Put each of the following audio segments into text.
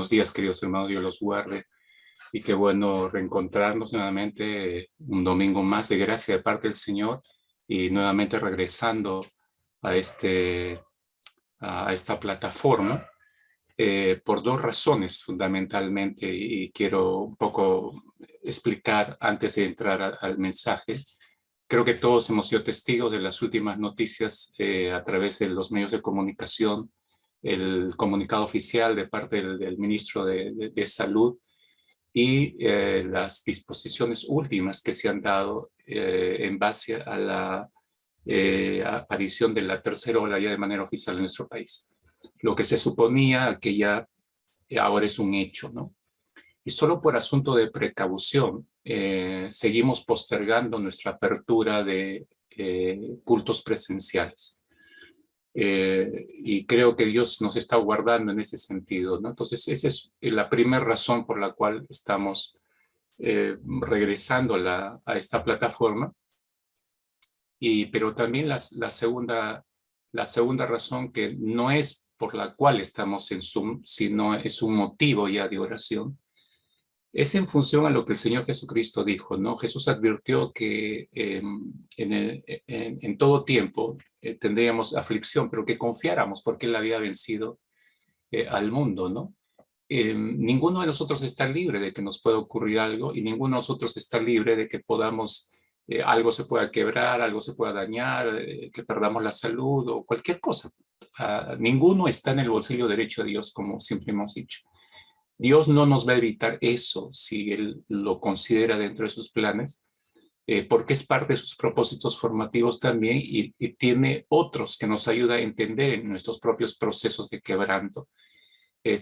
Buenos días, queridos hermanos, Dios los guarde. Y qué bueno reencontrarnos nuevamente un domingo más de gracia de parte del Señor y nuevamente regresando a, a esta plataforma por dos razones fundamentalmente, y quiero un poco explicar antes de entrar al mensaje. Creo que todos hemos sido testigos de las últimas noticias a través de los medios de comunicación, el comunicado oficial de parte del ministro de Salud y las disposiciones últimas que se han dado en base a la aparición de la tercera ola ya de manera oficial en nuestro país. Lo que se suponía que ya ahora es un hecho, ¿no? Y solo por asunto de precaución seguimos postergando nuestra apertura de cultos presenciales. Y creo que Dios nos está guardando en ese sentido, ¿no? Entonces, esa es la primera razón por la cual estamos regresando a esta plataforma. Pero también la segunda razón, que no es por la cual estamos en Zoom, sino es un motivo ya de oración, es en función a lo que el Señor Jesucristo dijo, ¿no? Jesús advirtió que en todo tiempo tendríamos aflicción, pero que confiáramos porque Él había vencido al mundo, ¿no? Ninguno de nosotros está libre de que nos pueda ocurrir algo, y ninguno de nosotros está libre de que podamos, algo se pueda quebrar, algo se pueda dañar, que perdamos la salud o cualquier cosa. Ninguno está en el bolsillo derecho de Dios, como siempre hemos dicho. Dios no nos va a evitar eso si Él lo considera dentro de sus planes, porque es parte de sus propósitos formativos también, y tiene otros que nos ayuda a entender en nuestros propios procesos de quebranto.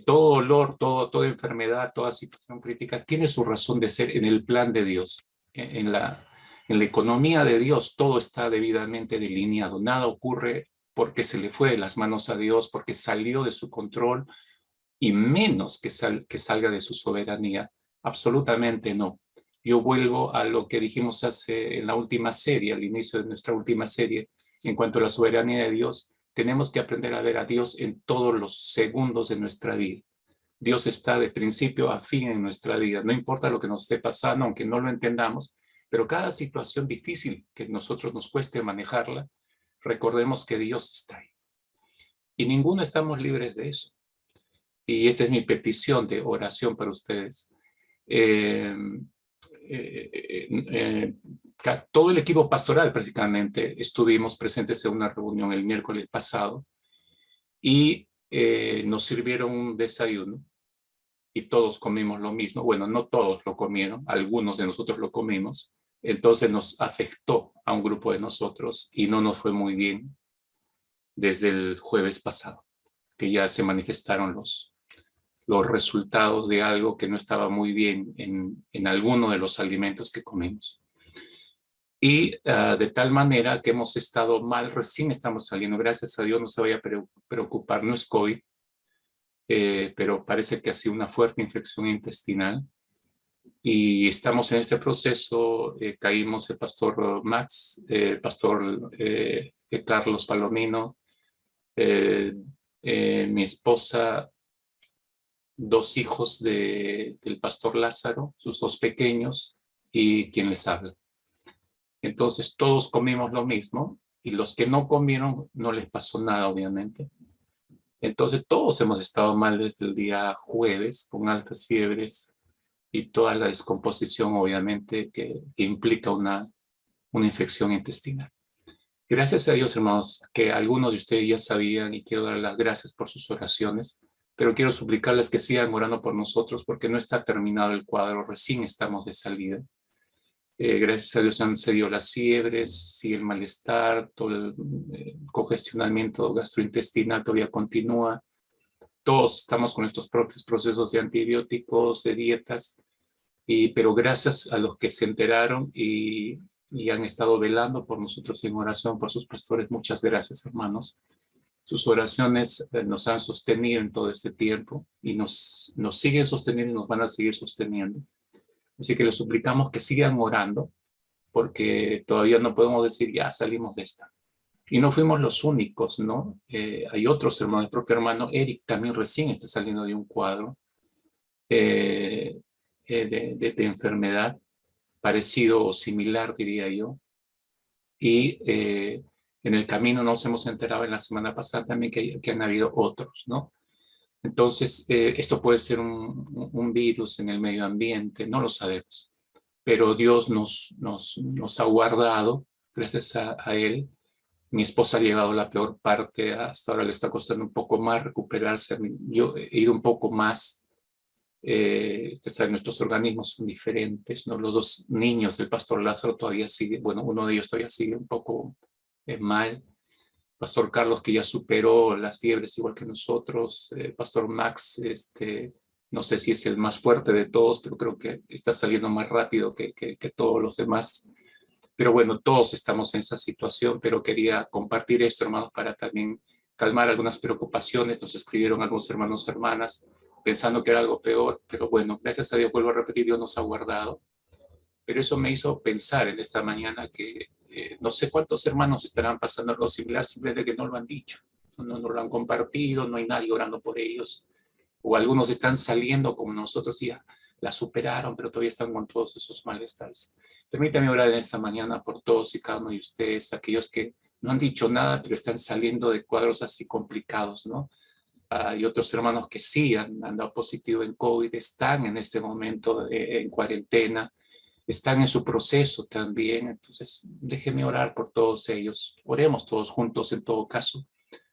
Todo dolor, toda enfermedad, toda situación crítica tiene su razón de ser en el plan de Dios. En la economía de Dios todo está debidamente delineado. Nada ocurre porque se le fue de las manos a Dios, porque salió de su control, y menos que salga de su soberanía. Absolutamente no. Yo vuelvo a lo que dijimos en la última serie, al inicio de nuestra última serie, en cuanto a la soberanía de Dios. Tenemos que aprender a ver a Dios en todos los segundos de nuestra vida. Dios está de principio a fin en nuestra vida. No importa lo que nos esté pasando, aunque no lo entendamos, pero cada situación difícil que nosotros nos cueste manejarla, recordemos que Dios está ahí. Y ninguno estamos libres de eso. Y esta es mi petición de oración para ustedes. Todo el equipo pastoral prácticamente estuvimos presentes en una reunión el miércoles pasado, y nos sirvieron un desayuno y todos comimos lo mismo. Bueno, no todos lo comieron, algunos de nosotros lo comimos. Entonces nos afectó a un grupo de nosotros y no nos fue muy bien desde el jueves pasado, que ya se manifestaron los resultados de algo que no estaba muy bien en alguno de los alimentos que comimos. Y de tal manera que hemos estado mal, recién estamos saliendo. Gracias a Dios no se vaya a preocupar, no es COVID, pero parece que ha sido una fuerte infección intestinal. Y estamos en este proceso. Caímos el pastor Max, el pastor Carlos Palomino, mi esposa, dos hijos del pastor Lázaro, sus dos pequeños, y quien les habla. Entonces todos comimos lo mismo, y los que no comieron no les pasó nada, obviamente. Entonces todos hemos estado mal desde el día jueves, con altas fiebres y toda la descomposición, obviamente, que implica una infección intestinal. Gracias a Dios, hermanos, que algunos de ustedes ya sabían, y quiero dar las gracias por sus oraciones, pero quiero suplicarles que sigan orando por nosotros, porque no está terminado el cuadro, recién estamos de salida. Gracias a Dios han cedido las fiebres, sigue el malestar, todo el congestionamiento gastrointestinal todavía continúa. Todos estamos con nuestros propios procesos de antibióticos, de dietas, pero gracias a los que se enteraron y han estado velando por nosotros en oración, por sus pastores. Muchas gracias, hermanos. Sus oraciones nos han sostenido en todo este tiempo, y nos siguen sosteniendo y nos van a seguir sosteniendo. Así que les suplicamos que sigan orando, porque todavía no podemos decir ya salimos de esta. Y no fuimos los únicos, ¿no? Hay otros hermanos. El propio hermano Eric también recién está saliendo de un cuadro. eh, de enfermedad, parecido o similar, diría yo. Y en el camino nos hemos enterado en la semana pasada también que han habido otros, ¿no? Entonces, esto puede ser un virus en el medio ambiente, no lo sabemos, pero Dios nos ha guardado, gracias a Él. Mi esposa ha llevado la peor parte, hasta ahora le está costando un poco más recuperarse. Yo he ido un poco más. Nuestros organismos son diferentes, ¿no? Los dos niños del pastor Lázaro todavía sigue, bueno, uno de ellos todavía sigue un poco mal. Pastor Carlos, que ya superó las fiebres igual que nosotros. Pastor Max, no sé si es el más fuerte de todos, pero creo que está saliendo más rápido que todos los demás. Pero bueno, todos estamos en esa situación, pero quería compartir esto, hermanos, para también calmar algunas preocupaciones. Nos escribieron algunos hermanos, hermanas, pensando que era algo peor, pero bueno, gracias a Dios, vuelvo a repetir, Dios nos ha guardado. Pero eso me hizo pensar en esta mañana que no sé cuántos hermanos estarán pasando algo similar, simplemente que no lo han dicho, no lo han compartido, no hay nadie orando por ellos, o algunos están saliendo como nosotros y ya la superaron, pero todavía están con todos esos malestares. Permítame orar en esta mañana por todos y cada uno de ustedes, aquellos que no han dicho nada, pero están saliendo de cuadros así complicados, ¿no? Hay otros hermanos que sí han dado positivo en COVID, están en este momento en cuarentena, están en su proceso también. Entonces, déjenme orar por todos ellos. Oremos todos juntos en todo caso.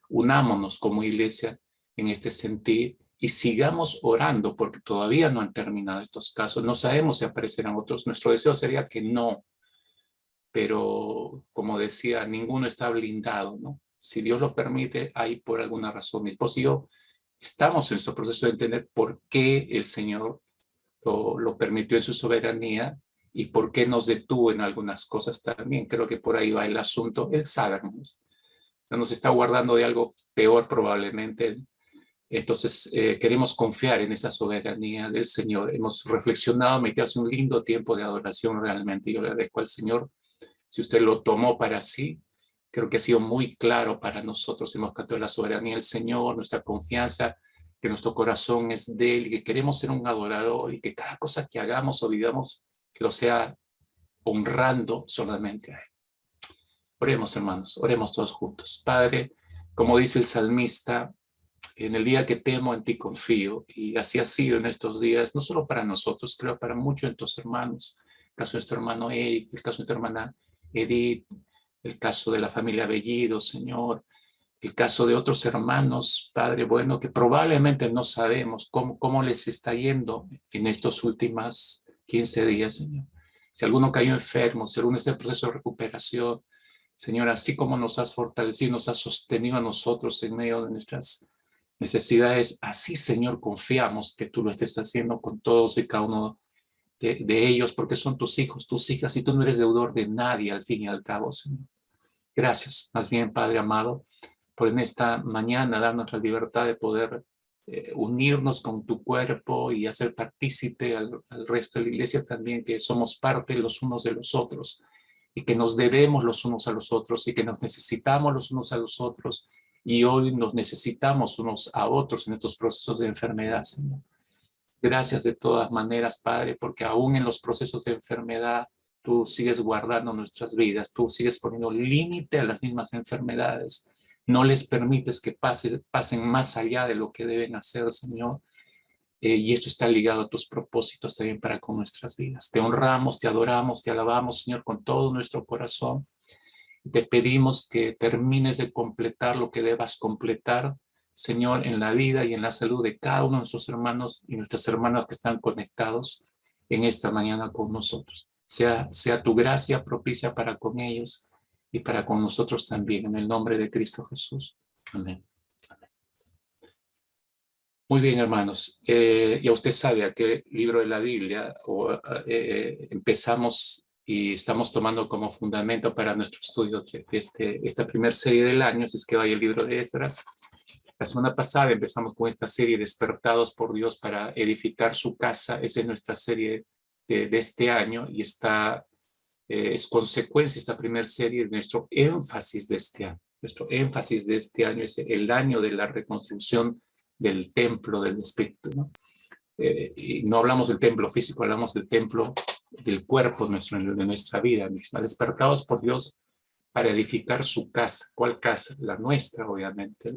Unámonos como iglesia en este sentir y sigamos orando porque todavía no han terminado estos casos. No sabemos si aparecerán otros. Nuestro deseo sería que no, pero como decía, ninguno está blindado, ¿no? Si Dios lo permite, hay por alguna razón. Mi esposo y yo estamos en su proceso de entender por qué el Señor lo permitió en su soberanía y por qué nos detuvo en algunas cosas también. Creo que por ahí va el asunto. Él sabe, hermanos. No nos está guardando de algo peor probablemente. Entonces, queremos confiar en esa soberanía del Señor. Hemos reflexionado, me hace un lindo tiempo de adoración realmente. Yo le agradezco al Señor. Si usted lo tomó para sí, creo que ha sido muy claro para nosotros. Hemos cantado la soberanía del Señor, nuestra confianza, que nuestro corazón es de Él y que queremos ser un adorador y que cada cosa que hagamos o digamos que lo sea honrando solamente a Él. Oremos, hermanos, oremos todos juntos. Padre, como dice el salmista, en el día que temo, en ti confío. Y así ha sido en estos días, no solo para nosotros, creo para muchos de tus hermanos. El caso de nuestro hermano Eric, el caso de nuestra hermana Edith, el caso de la familia Bellido, Señor, el caso de otros hermanos, Padre bueno, que probablemente no sabemos cómo les está yendo en estos últimos 15 días, Señor. Si alguno cayó enfermo, si alguno está en proceso de recuperación, Señor, así como nos has fortalecido, nos has sostenido a nosotros en medio de nuestras necesidades, así, Señor, confiamos que tú lo estés haciendo con todos y cada uno de ellos, porque son tus hijos, tus hijas, y tú no eres deudor de nadie al fin y al cabo, Señor. Gracias, más bien, Padre amado, por en esta mañana darnos la libertad de poder unirnos con tu cuerpo y hacer partícipe al resto de la iglesia también, que somos parte los unos de los otros y que nos debemos los unos a los otros y que nos necesitamos los unos a los otros y hoy nos necesitamos unos a otros en estos procesos de enfermedad, Señor. Gracias de todas maneras, Padre, porque aún en los procesos de enfermedad tú sigues guardando nuestras vidas, tú sigues poniendo límite a las mismas enfermedades, no les permites que pasen más allá de lo que deben hacer, Señor. Y esto está ligado a tus propósitos también para con nuestras vidas. Te honramos, te adoramos, te alabamos, Señor, con todo nuestro corazón. Te pedimos que termines de completar lo que debas completar, Señor, en la vida y en la salud de cada uno de nuestros hermanos y nuestras hermanas que están conectados en esta mañana con nosotros. Sea tu gracia propicia para con ellos y para con nosotros también, en el nombre de Cristo Jesús. Amén. Muy bien, hermanos. Ya usted sabe a qué libro de la Biblia empezamos y estamos tomando como fundamento para nuestro estudio de esta primera serie del año, si es que vaya el libro de Esdras. La semana pasada empezamos con esta serie Despertados por Dios para edificar su casa. Esa es nuestra serie de este año y es consecuencia esta primera serie de nuestro énfasis de este año. Nuestro énfasis de este año es el año de la reconstrucción del templo del Espíritu, ¿no? y no hablamos del templo físico, hablamos del templo del cuerpo de nuestra vida misma, despertados por Dios para edificar su casa. ¿Cuál casa? La nuestra, obviamente,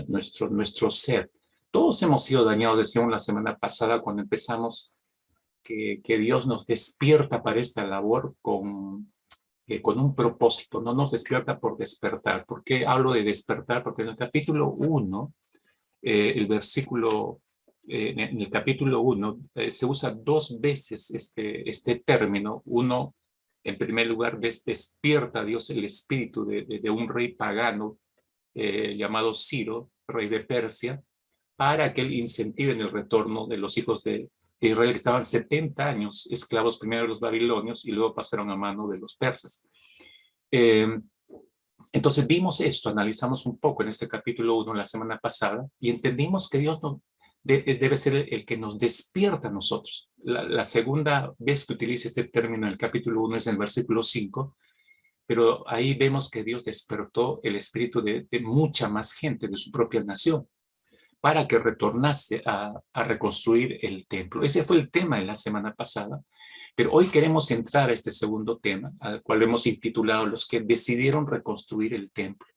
nuestro ser. Todos hemos sido dañados, decíamos la semana pasada cuando empezamos, que Dios nos despierta para esta labor con un propósito, no nos despierta por despertar. ¿Por qué hablo de despertar? Porque en el capítulo 1, el versículo, en el capítulo 1, se usa 2 veces este término. Uno, en primer lugar, despierta a Dios el espíritu de un rey pagano llamado Ciro, rey de Persia, para que él incentive en el retorno de los hijos de Israel, que estaban 70 años esclavos primero de los babilonios y luego pasaron a mano de los persas. Entonces vimos esto, analizamos un poco en este capítulo 1 la semana pasada y entendimos que Dios debe ser el que nos despierta a nosotros. La segunda vez que utiliza este término en el capítulo 1 es en el versículo 5, pero ahí vemos que Dios despertó el espíritu de mucha más gente de su propia nación para que retornase a reconstruir el templo. Ese fue el tema de la semana pasada, pero hoy queremos entrar a este segundo tema, al cual hemos intitulado Los que decidieron reconstruir el templo.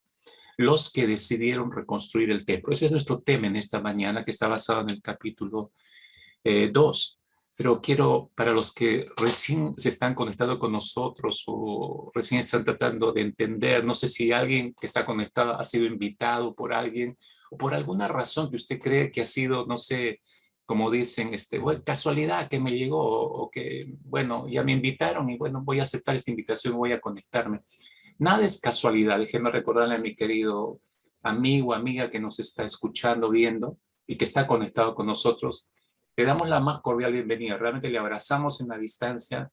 Los que decidieron reconstruir el templo. Ese es nuestro tema en esta mañana, que está basado en el capítulo 2. Pero quiero, para los que recién se están conectando con nosotros o recién están tratando de entender, no sé si alguien que está conectado ha sido invitado por alguien o por alguna razón que usted cree que ha sido, no sé, como dicen, bueno, casualidad que me llegó o que, bueno, ya me invitaron y bueno, voy a aceptar esta invitación, voy a conectarme. Nada es casualidad. Déjeme recordarle a mi querido amigo, amiga que nos está escuchando, viendo y que está conectado con nosotros. Le damos la más cordial bienvenida. Realmente le abrazamos en la distancia,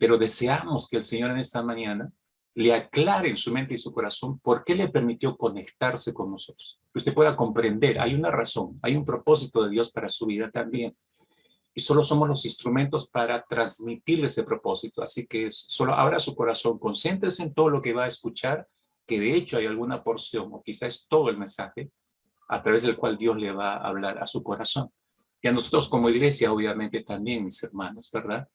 pero deseamos que el Señor en esta mañana le aclare en su mente y su corazón por qué le permitió conectarse con nosotros. Que usted pueda comprender, hay una razón, hay un propósito de Dios para su vida también. Y solo somos los instrumentos para transmitirle ese propósito. Así que solo abra su corazón, concéntrese en todo lo que va a escuchar, que de hecho hay alguna porción, o quizás todo el mensaje, a través del cual Dios le va a hablar a su corazón. Y a nosotros como iglesia, obviamente, también, mis hermanos, ¿verdad?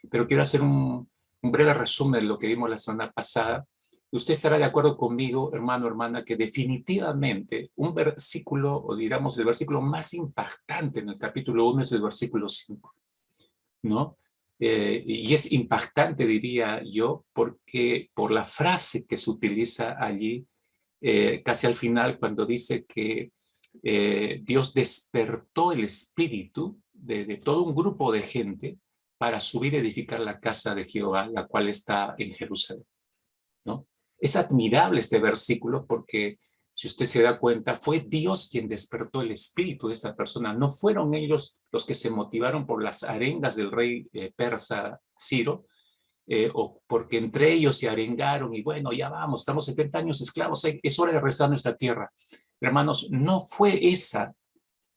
Pero quiero hacer un breve resumen de lo que vimos la semana pasada. Usted estará de acuerdo conmigo, hermano, hermana, que definitivamente un versículo, o digamos el versículo más impactante en el capítulo 1 es el versículo 5, ¿no? Y es impactante, diría yo, porque por la frase que se utiliza allí, casi al final, cuando dice que Dios despertó el espíritu de todo un grupo de gente para subir a edificar la casa de Jehová, la cual está en Jerusalén, ¿no? Es admirable este versículo porque, si usted se da cuenta, fue Dios quien despertó el espíritu de esta persona. No fueron ellos los que se motivaron por las arengas del rey persa Ciro, o porque entre ellos se arengaron y bueno, ya vamos, estamos 70 años esclavos, es hora de rezar nuestra tierra. Hermanos, no fue esa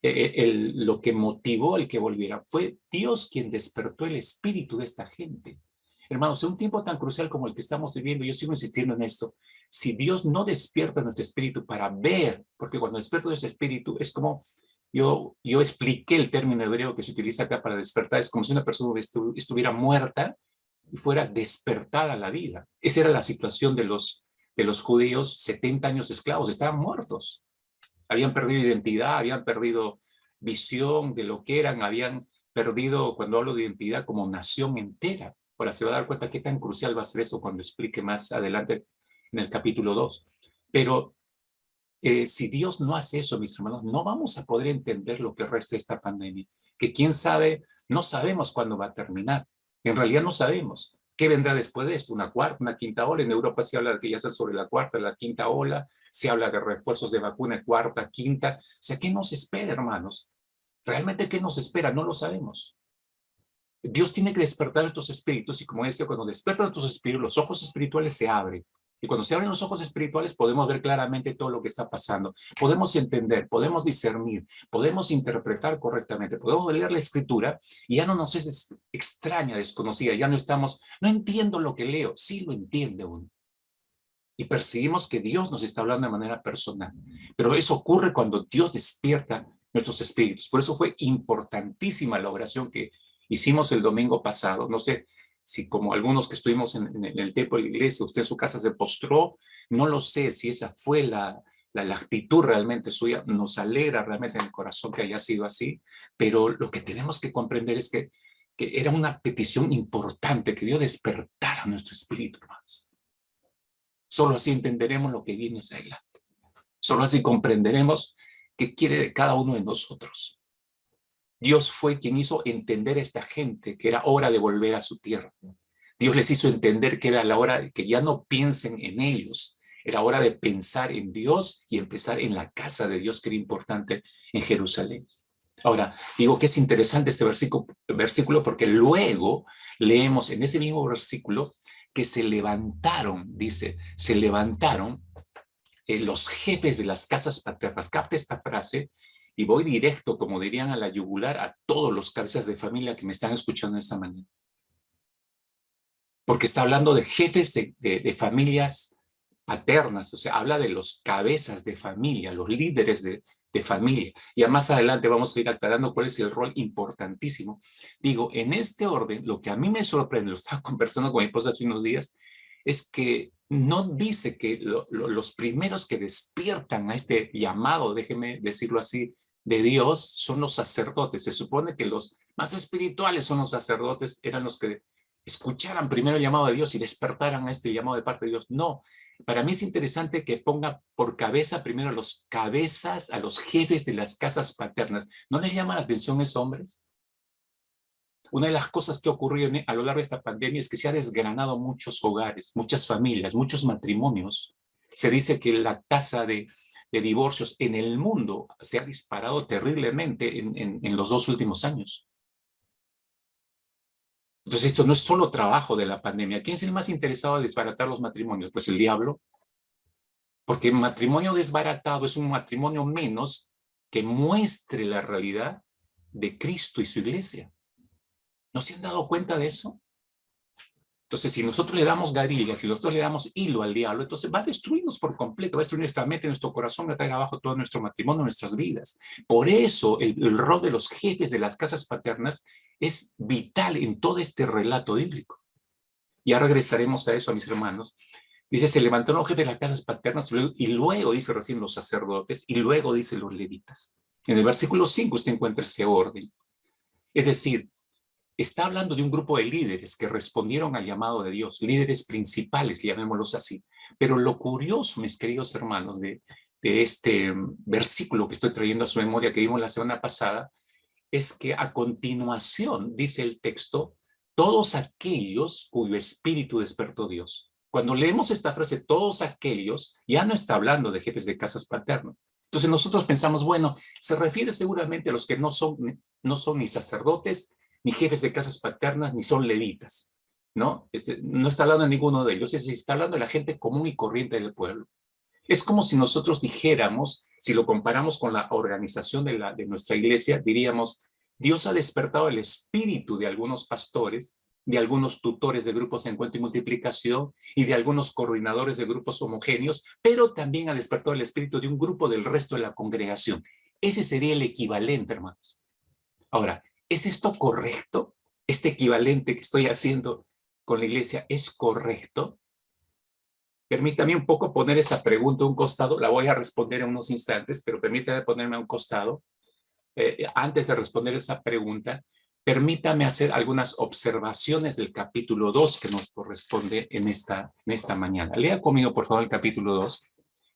lo que motivó el que volviera, fue Dios quien despertó el espíritu de esta gente. Hermanos, en un tiempo tan crucial como el que estamos viviendo, yo sigo insistiendo en esto, si Dios no despierta nuestro espíritu para ver, porque cuando despierta nuestro espíritu es como, yo expliqué el término hebreo que se utiliza acá para despertar, es como si una persona estuviera muerta y fuera despertada a la vida. Esa era la situación de los judíos, 70 años esclavos, estaban muertos. Habían perdido identidad, habían perdido visión de lo que eran, habían perdido, cuando hablo de identidad, como nación entera. Ahora se va a dar cuenta qué tan crucial va a ser eso cuando explique más adelante en el capítulo 2. Pero si Dios no hace eso, mis hermanos, no vamos a poder entender lo que resta de esta pandemia, que quién sabe, no sabemos cuándo va a terminar. En realidad no sabemos. ¿Qué vendrá después de esto? ¿Una cuarta, una quinta ola? En Europa se habla de que ya está sobre la cuarta, la quinta ola, se habla de refuerzos de vacuna cuarta, quinta. O sea, ¿qué nos espera, hermanos? ¿Realmente qué nos espera? No lo sabemos. Dios tiene que despertar estos espíritus y como decía, cuando despiertan estos espíritus, los ojos espirituales se abren. Y cuando se abren los ojos espirituales podemos ver claramente todo lo que está pasando. Podemos entender, podemos discernir, podemos interpretar correctamente, podemos leer la escritura y ya no nos es extraña, desconocida, ya no estamos, no entiendo lo que leo, sí lo entiende uno. Y percibimos que Dios nos está hablando de manera personal. Pero eso ocurre cuando Dios despierta nuestros espíritus. Por eso fue importantísima la oración que hicimos el domingo pasado. No sé si como algunos que estuvimos en el templo de la iglesia, usted en su casa se postró, no lo sé si esa fue la actitud realmente suya. Nos alegra realmente en el corazón que haya sido así, pero lo que tenemos que comprender es que era una petición importante, que Dios despertara nuestro espíritu, hermanos. Solo así entenderemos lo que viene hacia adelante. Solo así comprenderemos qué quiere de cada uno de nosotros. Dios fue quien hizo entender a esta gente que era hora de volver a su tierra. Dios les hizo entender que era la hora de que ya no piensen en ellos, era hora de pensar en Dios y empezar en la casa de Dios, que era importante en Jerusalén. Ahora, digo que es interesante este versículo porque luego leemos en ese mismo versículo que se levantaron, dice, se levantaron los jefes de las casas paternas. Capta esta frase y voy directo, como dirían, a la yugular a todos los cabezas de familia que me están escuchando esta mañana. Porque está hablando de jefes de familias paternas, o sea, habla de los cabezas de familia, los líderes de familia. Ya más adelante vamos a ir aclarando cuál es el rol importantísimo. Digo, en este orden, lo que a mí me sorprende, lo estaba conversando con mi esposa hace unos días, es que no dice que los primeros que despiertan a este llamado, déjeme decirlo así, de Dios, son los sacerdotes. Se supone que los más espirituales son los sacerdotes, eran los que escucharan primero el llamado de Dios y despertaran a este llamado de parte de Dios. No, para mí es interesante que ponga por cabeza primero a los cabezas, a los jefes de las casas paternas. ¿No les llama la atención eso, hombres? Una de las cosas que ha ocurrido a lo largo de esta pandemia es que se ha desgranado muchos hogares, muchas familias, muchos matrimonios. Se dice que la tasa de divorcios en el mundo se ha disparado terriblemente en los 2 últimos años. Entonces, esto no es solo trabajo de la pandemia. ¿Quién es el más interesado en desbaratar los matrimonios? Pues el diablo. Porque el matrimonio desbaratado es un matrimonio menos que muestre la realidad de Cristo y su iglesia. ¿No se han dado cuenta de eso? Entonces, si nosotros le damos garillas, si nosotros le damos hilo al diablo, entonces va a destruirnos por completo, va a destruir nuestra mente, nuestro corazón, va a traer abajo todo nuestro matrimonio, nuestras vidas. Por eso, el rol de los jefes de las casas paternas es vital en todo este relato bíblico. Ya regresaremos a eso, a mis hermanos. Dice, se levantaron los jefes de las casas paternas y luego dice recién los sacerdotes y luego dice los levitas. En el versículo 5 usted encuentra ese orden. Es decir, está hablando de un grupo de líderes que respondieron al llamado de Dios, líderes principales, llamémoslos así. Pero lo curioso, mis queridos hermanos, de este versículo que estoy trayendo a su memoria que vimos la semana pasada, es que a continuación, dice el texto, todos aquellos cuyo espíritu despertó Dios. Cuando leemos esta frase, todos aquellos, ya no está hablando de jefes de casas paternas. Entonces nosotros pensamos, bueno, se refiere seguramente a los que no son ni sacerdotes, ni jefes de casas paternas, ni son levitas, ¿no? No está hablando de ninguno de ellos, está hablando de la gente común y corriente del pueblo. Es como si nosotros dijéramos, si lo comparamos con la organización de nuestra iglesia, diríamos, Dios ha despertado el espíritu de algunos pastores, de algunos tutores de grupos de encuentro y multiplicación y de algunos coordinadores de grupos homogéneos, pero también ha despertado el espíritu de un grupo del resto de la congregación. Ese sería el equivalente, hermanos. Ahora, ¿es esto correcto? ¿Este equivalente que estoy haciendo con la iglesia es correcto? Permítame un poco poner esa pregunta a un costado, la voy a responder en unos instantes, pero permítame ponerme a un costado. Antes de responder esa pregunta, permítame hacer algunas observaciones del capítulo 2 que nos corresponde en esta mañana. Lea conmigo, por favor, el capítulo 2.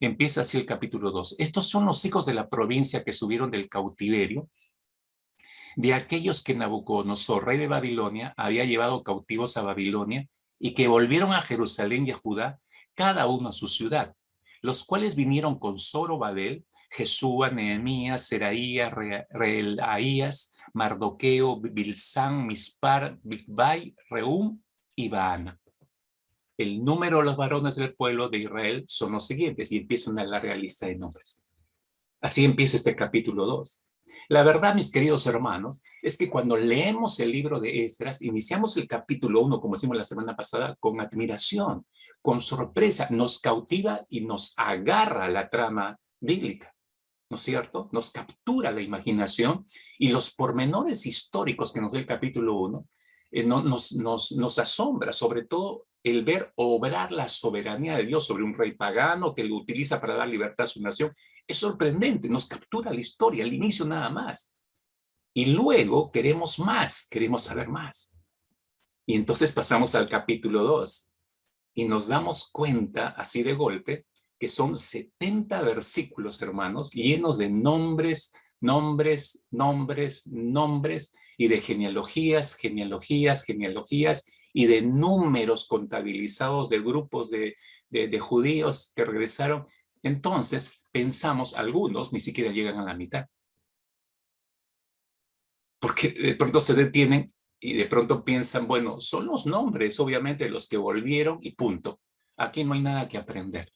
Empieza así el capítulo 2. Estos son los hijos de la provincia que subieron del cautiverio, de aquellos que Nabucodonosor, rey de Babilonia, había llevado cautivos a Babilonia y que volvieron a Jerusalén y a Judá, cada uno a su ciudad, los cuales vinieron con Zorobabel, Jesúa, Nehemías, Seraías, Reelaías, Mardoqueo, Bilsán, Mispar, Bigvai, Reum y Baana. El número de los varones del pueblo de Israel son los siguientes, y empieza una larga lista de nombres. Así empieza este capítulo 2. La verdad, mis queridos hermanos, es que cuando leemos el libro de Esdras, iniciamos el capítulo 1, como hicimos la semana pasada, con admiración, con sorpresa, nos cautiva y nos agarra la trama bíblica. ¿no es cierto? Nos captura la imaginación y los pormenores históricos que nos da el capítulo 1 nos asombra, sobre todo el ver obrar la soberanía de Dios sobre un rey pagano que lo utiliza para dar libertad a su nación. Es sorprendente, nos captura la historia, al inicio nada más. Y luego queremos más, queremos saber más. Y entonces pasamos al capítulo 2 y nos damos cuenta, así de golpe, que son 70 versículos, hermanos, llenos de nombres, nombres, nombres, nombres, y de genealogías, genealogías, genealogías, y de números contabilizados de grupos de judíos que regresaron. Entonces, pensamos, algunos ni siquiera llegan a la mitad, porque de pronto se detienen y de pronto piensan, bueno, son los nombres, obviamente, los que volvieron y punto. Aquí no hay nada que aprender.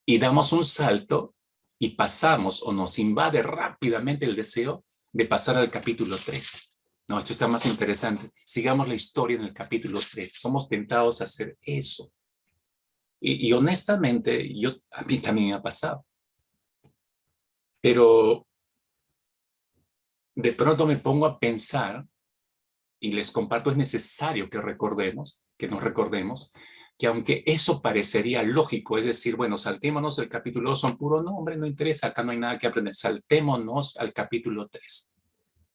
Y damos un salto y pasamos o nos invade rápidamente el deseo de pasar al capítulo 3. No, esto está más interesante. Sigamos la historia en el capítulo 3. Somos tentados a hacer eso. Y honestamente, a mí también me ha pasado. Pero de pronto me pongo a pensar, y les comparto, es necesario que nos recordemos, que aunque eso parecería lógico, es decir, bueno, saltémonos el capítulo 2, son puro nombre, no interesa, acá no hay nada que aprender, saltémonos al capítulo 3,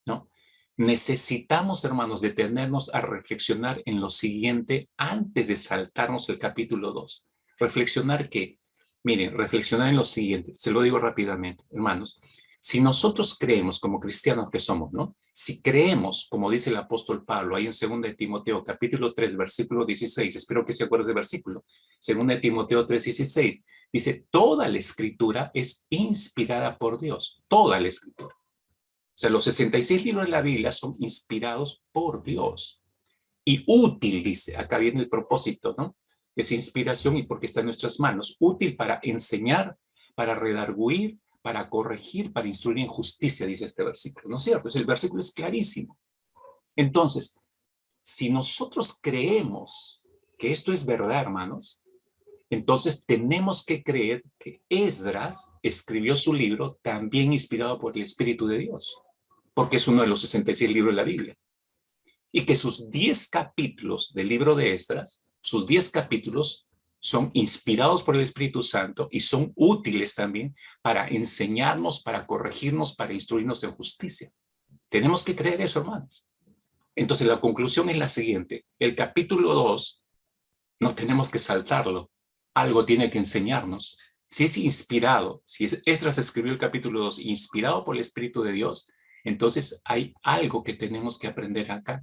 ¿no? Necesitamos, hermanos, detenernos a reflexionar en lo siguiente antes de saltarnos el capítulo 2. ¿Reflexionar qué? Miren, reflexionar en lo siguiente, se lo digo rápidamente, hermanos. Si nosotros creemos como cristianos que somos, ¿no? Si creemos, como dice el apóstol Pablo, ahí en 2 de Timoteo, capítulo 3, versículo 16, espero que se acuerde del versículo, 2 de Timoteo 3, 16, dice, toda la escritura es inspirada por Dios, toda la escritura. O sea, los 66 libros de la Biblia son inspirados por Dios. Y útil, dice, acá viene el propósito, ¿no? Es inspiración y porque está en nuestras manos, útil para enseñar, para redarguir, para corregir, para instruir en justicia, dice este versículo, ¿no es cierto? El versículo es clarísimo. Entonces, si nosotros creemos que esto es verdad, hermanos, entonces tenemos que creer que Esdras escribió su libro también inspirado por el Espíritu de Dios, porque es uno de los 66 libros de la Biblia. Y que sus 10 capítulos del libro de Esdras, sus 10 capítulos son inspirados por el Espíritu Santo y son útiles también para enseñarnos, para corregirnos, para instruirnos en justicia. Tenemos que creer eso, hermanos. Entonces la conclusión es la siguiente. El capítulo 2 no tenemos que saltarlo. Algo tiene que enseñarnos. Si es inspirado, si Esdras escribió el capítulo 2 inspirado por el Espíritu de Dios, entonces hay algo que tenemos que aprender acá.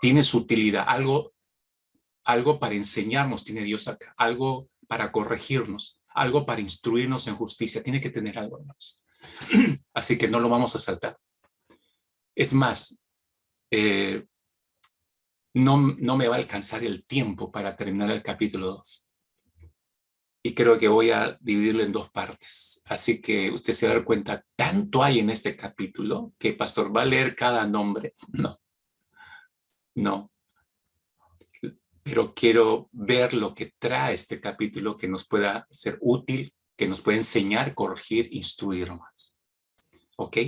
Tiene su utilidad, algo para enseñarnos tiene Dios acá, algo para corregirnos, algo para instruirnos en justicia. Tiene que tener algo más. Así que no lo vamos a saltar. Es más, no me va a alcanzar el tiempo para terminar el capítulo 2. Y creo que voy a dividirlo en dos partes. Así que usted se va a dar cuenta, tanto hay en este capítulo que pastor va a leer cada nombre. No. Pero quiero ver lo que trae este capítulo que nos pueda ser útil, que nos pueda enseñar, corregir, instruir más. ¿Ok?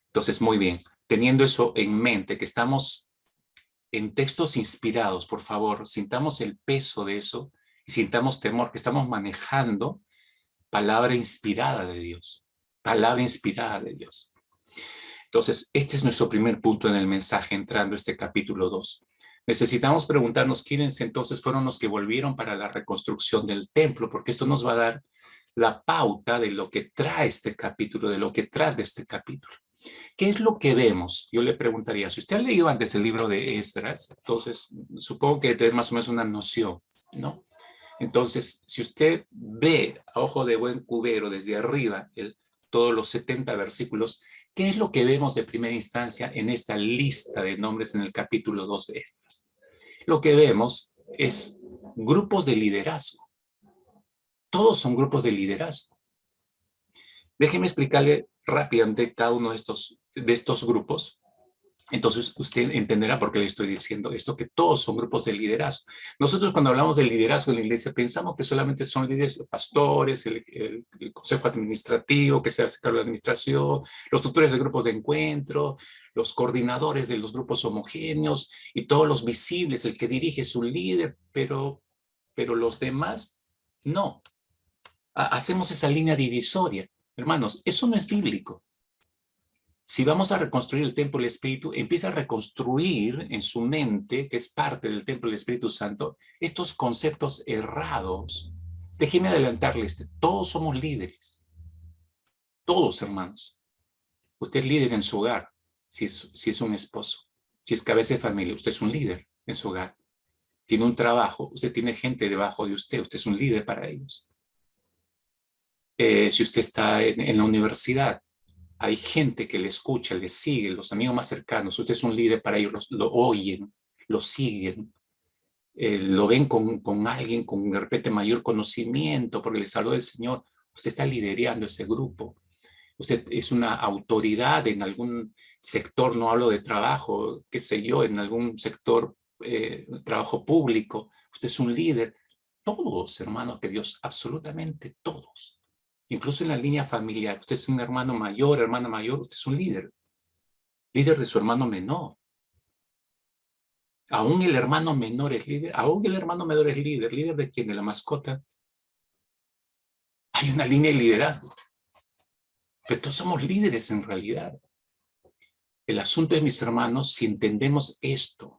Entonces, muy bien. Teniendo eso en mente, que estamos en textos inspirados, por favor, sintamos el peso de eso y sintamos temor, que estamos manejando palabra inspirada de Dios. Palabra inspirada de Dios. Entonces, este es nuestro primer punto en el mensaje entrando a este capítulo 2. Necesitamos preguntarnos quiénes entonces fueron los que volvieron para la reconstrucción del templo, porque esto nos va a dar la pauta de lo que trae este capítulo, de lo que trae de este capítulo. ¿Qué es lo que vemos? Yo le preguntaría, si usted ha leído antes el libro de Esdras, entonces supongo que tiene más o menos una noción, ¿no? Entonces, si usted ve a ojo de buen cubero desde arriba todos los 70 versículos, ¿qué es lo que vemos de primera instancia en esta lista de nombres en el capítulo 2 de Esdras? Lo que vemos es grupos de liderazgo. Todos son grupos de liderazgo. Déjeme explicarle rápidamente cada uno de estos grupos Entonces usted entenderá por qué le estoy diciendo esto, que todos son grupos de liderazgo. Nosotros cuando hablamos de liderazgo en la iglesia pensamos que solamente son líderes, los pastores, el consejo administrativo que se hace cargo de administración, los tutores de grupos de encuentro, los coordinadores de los grupos homogéneos y todos los visibles, el que dirige es un líder, pero los demás no. Hacemos esa línea divisoria. Hermanos, eso no es bíblico. Si vamos a reconstruir el templo del Espíritu, empieza a reconstruir en su mente, que es parte del templo del Espíritu Santo, estos conceptos errados. Déjeme adelantarles, todos somos líderes. Todos, hermanos. Usted es líder en su hogar, si es un esposo. Si es cabeza de familia, usted es un líder en su hogar. Tiene un trabajo, usted tiene gente debajo de usted es un líder para ellos. Si usted está en la universidad, hay gente que le escucha, le sigue, los amigos más cercanos. Usted es un líder para ellos, lo oyen, lo siguen, lo ven con alguien con de repente mayor conocimiento porque les habló del Señor. Usted está liderando ese grupo. Usted es una autoridad en algún sector, no hablo de trabajo, qué sé yo, en algún sector, trabajo público. Usted es un líder. Todos, hermanos, que Dios, absolutamente todos. Incluso en la línea familiar, usted es un hermano mayor, hermana mayor, usted es un líder de su hermano menor. Aún el hermano menor es líder, aún el hermano menor es líder de quién, de la mascota. Hay una línea de liderazgo, pero todos somos líderes en realidad. El asunto es, mis hermanos, si entendemos esto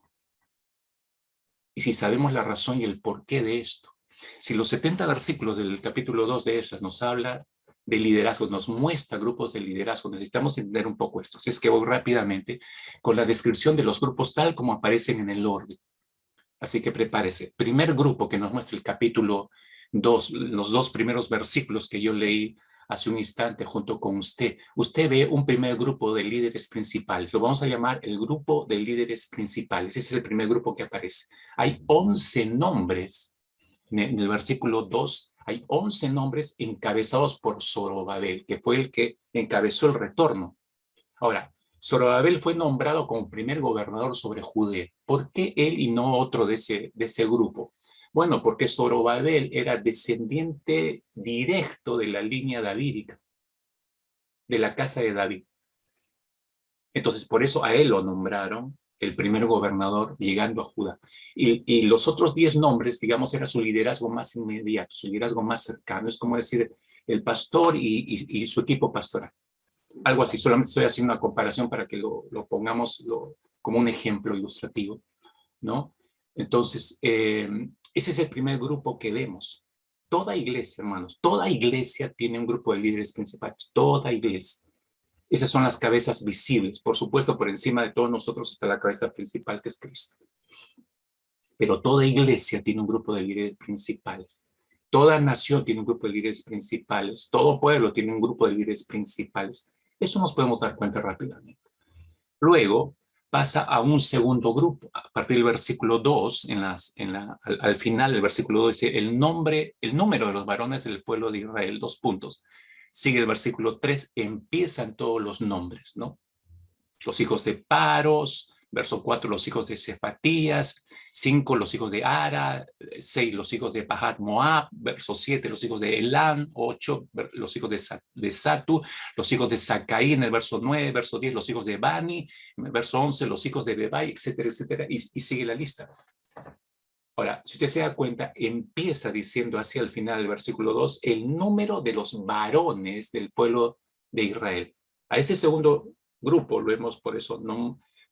y si sabemos la razón y el porqué de esto. Si los 70 versículos del capítulo 2 de Esdras nos habla de liderazgo, nos muestra grupos de liderazgo, necesitamos entender un poco esto. Así es que voy rápidamente con la descripción de los grupos tal como aparecen en el orden. Así que prepárese. Primer grupo que nos muestra el capítulo 2, los dos primeros versículos que yo leí hace un instante junto con usted. Usted ve un primer grupo de líderes principales. Lo vamos a llamar el grupo de líderes principales. Ese es el primer grupo que aparece. Hay 11 nombres en el versículo 2. Hay 11 nombres encabezados por Zorobabel, que fue el que encabezó el retorno. Ahora, Zorobabel fue nombrado como primer gobernador sobre Judea. ¿Por qué él y no otro de ese grupo? Bueno, porque Zorobabel era descendiente directo de la línea davídica, de la casa de David. Entonces, por eso a él lo nombraron el primer gobernador llegando a Judá. Y los otros 10 nombres, digamos, era su liderazgo más inmediato, su liderazgo más cercano. Es como decir, el pastor y su equipo pastoral. Algo así, solamente estoy haciendo una comparación para que lo pongamos como un ejemplo ilustrativo, ¿no? Entonces, ese es el primer grupo que vemos. Toda iglesia, hermanos, toda iglesia tiene un grupo de líderes principales, toda iglesia. Esas son las cabezas visibles. Por supuesto, por encima de todos nosotros está la cabeza principal, que es Cristo. Pero toda iglesia tiene un grupo de líderes principales. Toda nación tiene un grupo de líderes principales. Todo pueblo tiene un grupo de líderes principales. Eso nos podemos dar cuenta rápidamente. Luego pasa a un segundo grupo. A partir del versículo 2, al final del versículo 2 dice el número de los varones del pueblo de Israel, 2 puntos. Sigue el versículo 3, empiezan todos los nombres, ¿no? Los hijos de Paros, verso 4, los hijos de Cefatías, 5, los hijos de Ara, 6, los hijos de Pahat Moab, verso 7, los hijos de Elán, 8, los hijos de Satu, los hijos de Sacaí en el verso 9, verso 10, los hijos de Bani, en el verso 11, los hijos de Bebai, etcétera, etcétera, y sigue la lista. Ahora, si usted se da cuenta, empieza diciendo hacia el final del versículo 2 el número de los varones del pueblo de Israel. A ese segundo grupo lo hemos por eso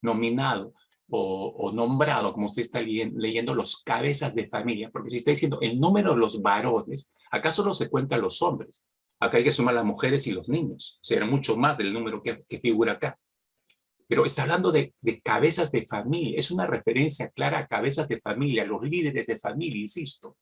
nominado o nombrado, como usted está leyendo, los cabezas de familia, porque si está diciendo el número de los varones, acá solo se cuentan los hombres, acá hay que sumar las mujeres y los niños, o sea, mucho más del número que figura acá. Pero está hablando de cabezas de familia, es una referencia clara a cabezas de familia, los líderes de familia, insisto.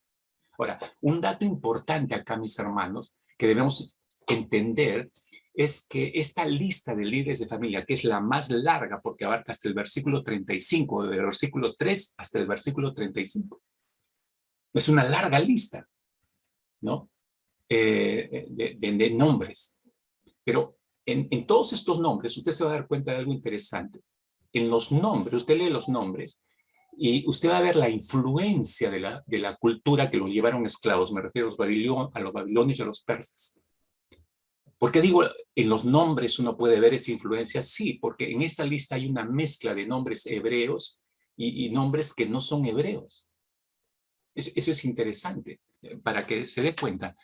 Ahora, un dato importante acá, mis hermanos, que debemos entender es que esta lista de líderes de familia, que es la más larga porque abarca hasta el versículo 35, del versículo 3 hasta el versículo 35. Es una larga lista, ¿no? De nombres. Pero en todos estos nombres usted se va a dar cuenta de algo interesante. en los nombres, usted lee los nombres y usted va a ver la influencia de la cultura que los llevaron esclavos. Me refiero a los babilonios y a los persas. ¿Por qué digo en los nombres uno puede ver esa influencia? Sí, porque en esta lista hay una mezcla de nombres hebreos y nombres que no son hebreos. Eso es interesante, para que se dé cuenta.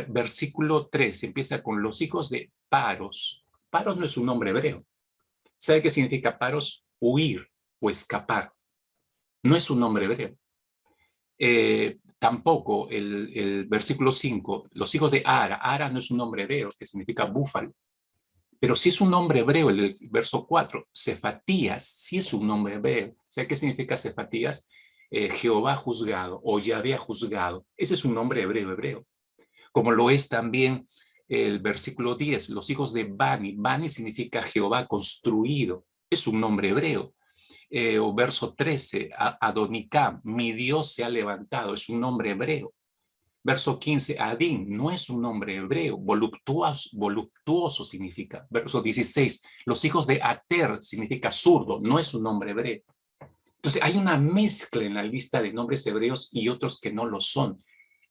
Versículo 3 empieza con los hijos de Paros. Paros no es un nombre hebreo. ¿Sabe qué significa Paros? Huir o escapar. No es un nombre hebreo. Tampoco el versículo 5, los hijos de Ara. Ara no es un nombre hebreo, que significa búfalo. Pero sí es un nombre hebreo, el verso 4. Cefatías sí es un nombre hebreo. ¿Sabe qué significa Cefatías? Jehová juzgado o Yahvé ha juzgado. Ese es un nombre hebreo. Como lo es también el versículo 10, los hijos de Bani. Bani significa Jehová construido. Es un nombre hebreo. O verso 13, Adonicam, mi Dios se ha levantado. Es un nombre hebreo. Verso 15, Adín, no es un nombre hebreo, voluptuoso significa. Verso 16, los hijos de Ater significa zurdo, no es un nombre hebreo. Entonces hay una mezcla en la lista de nombres hebreos y otros que no lo son.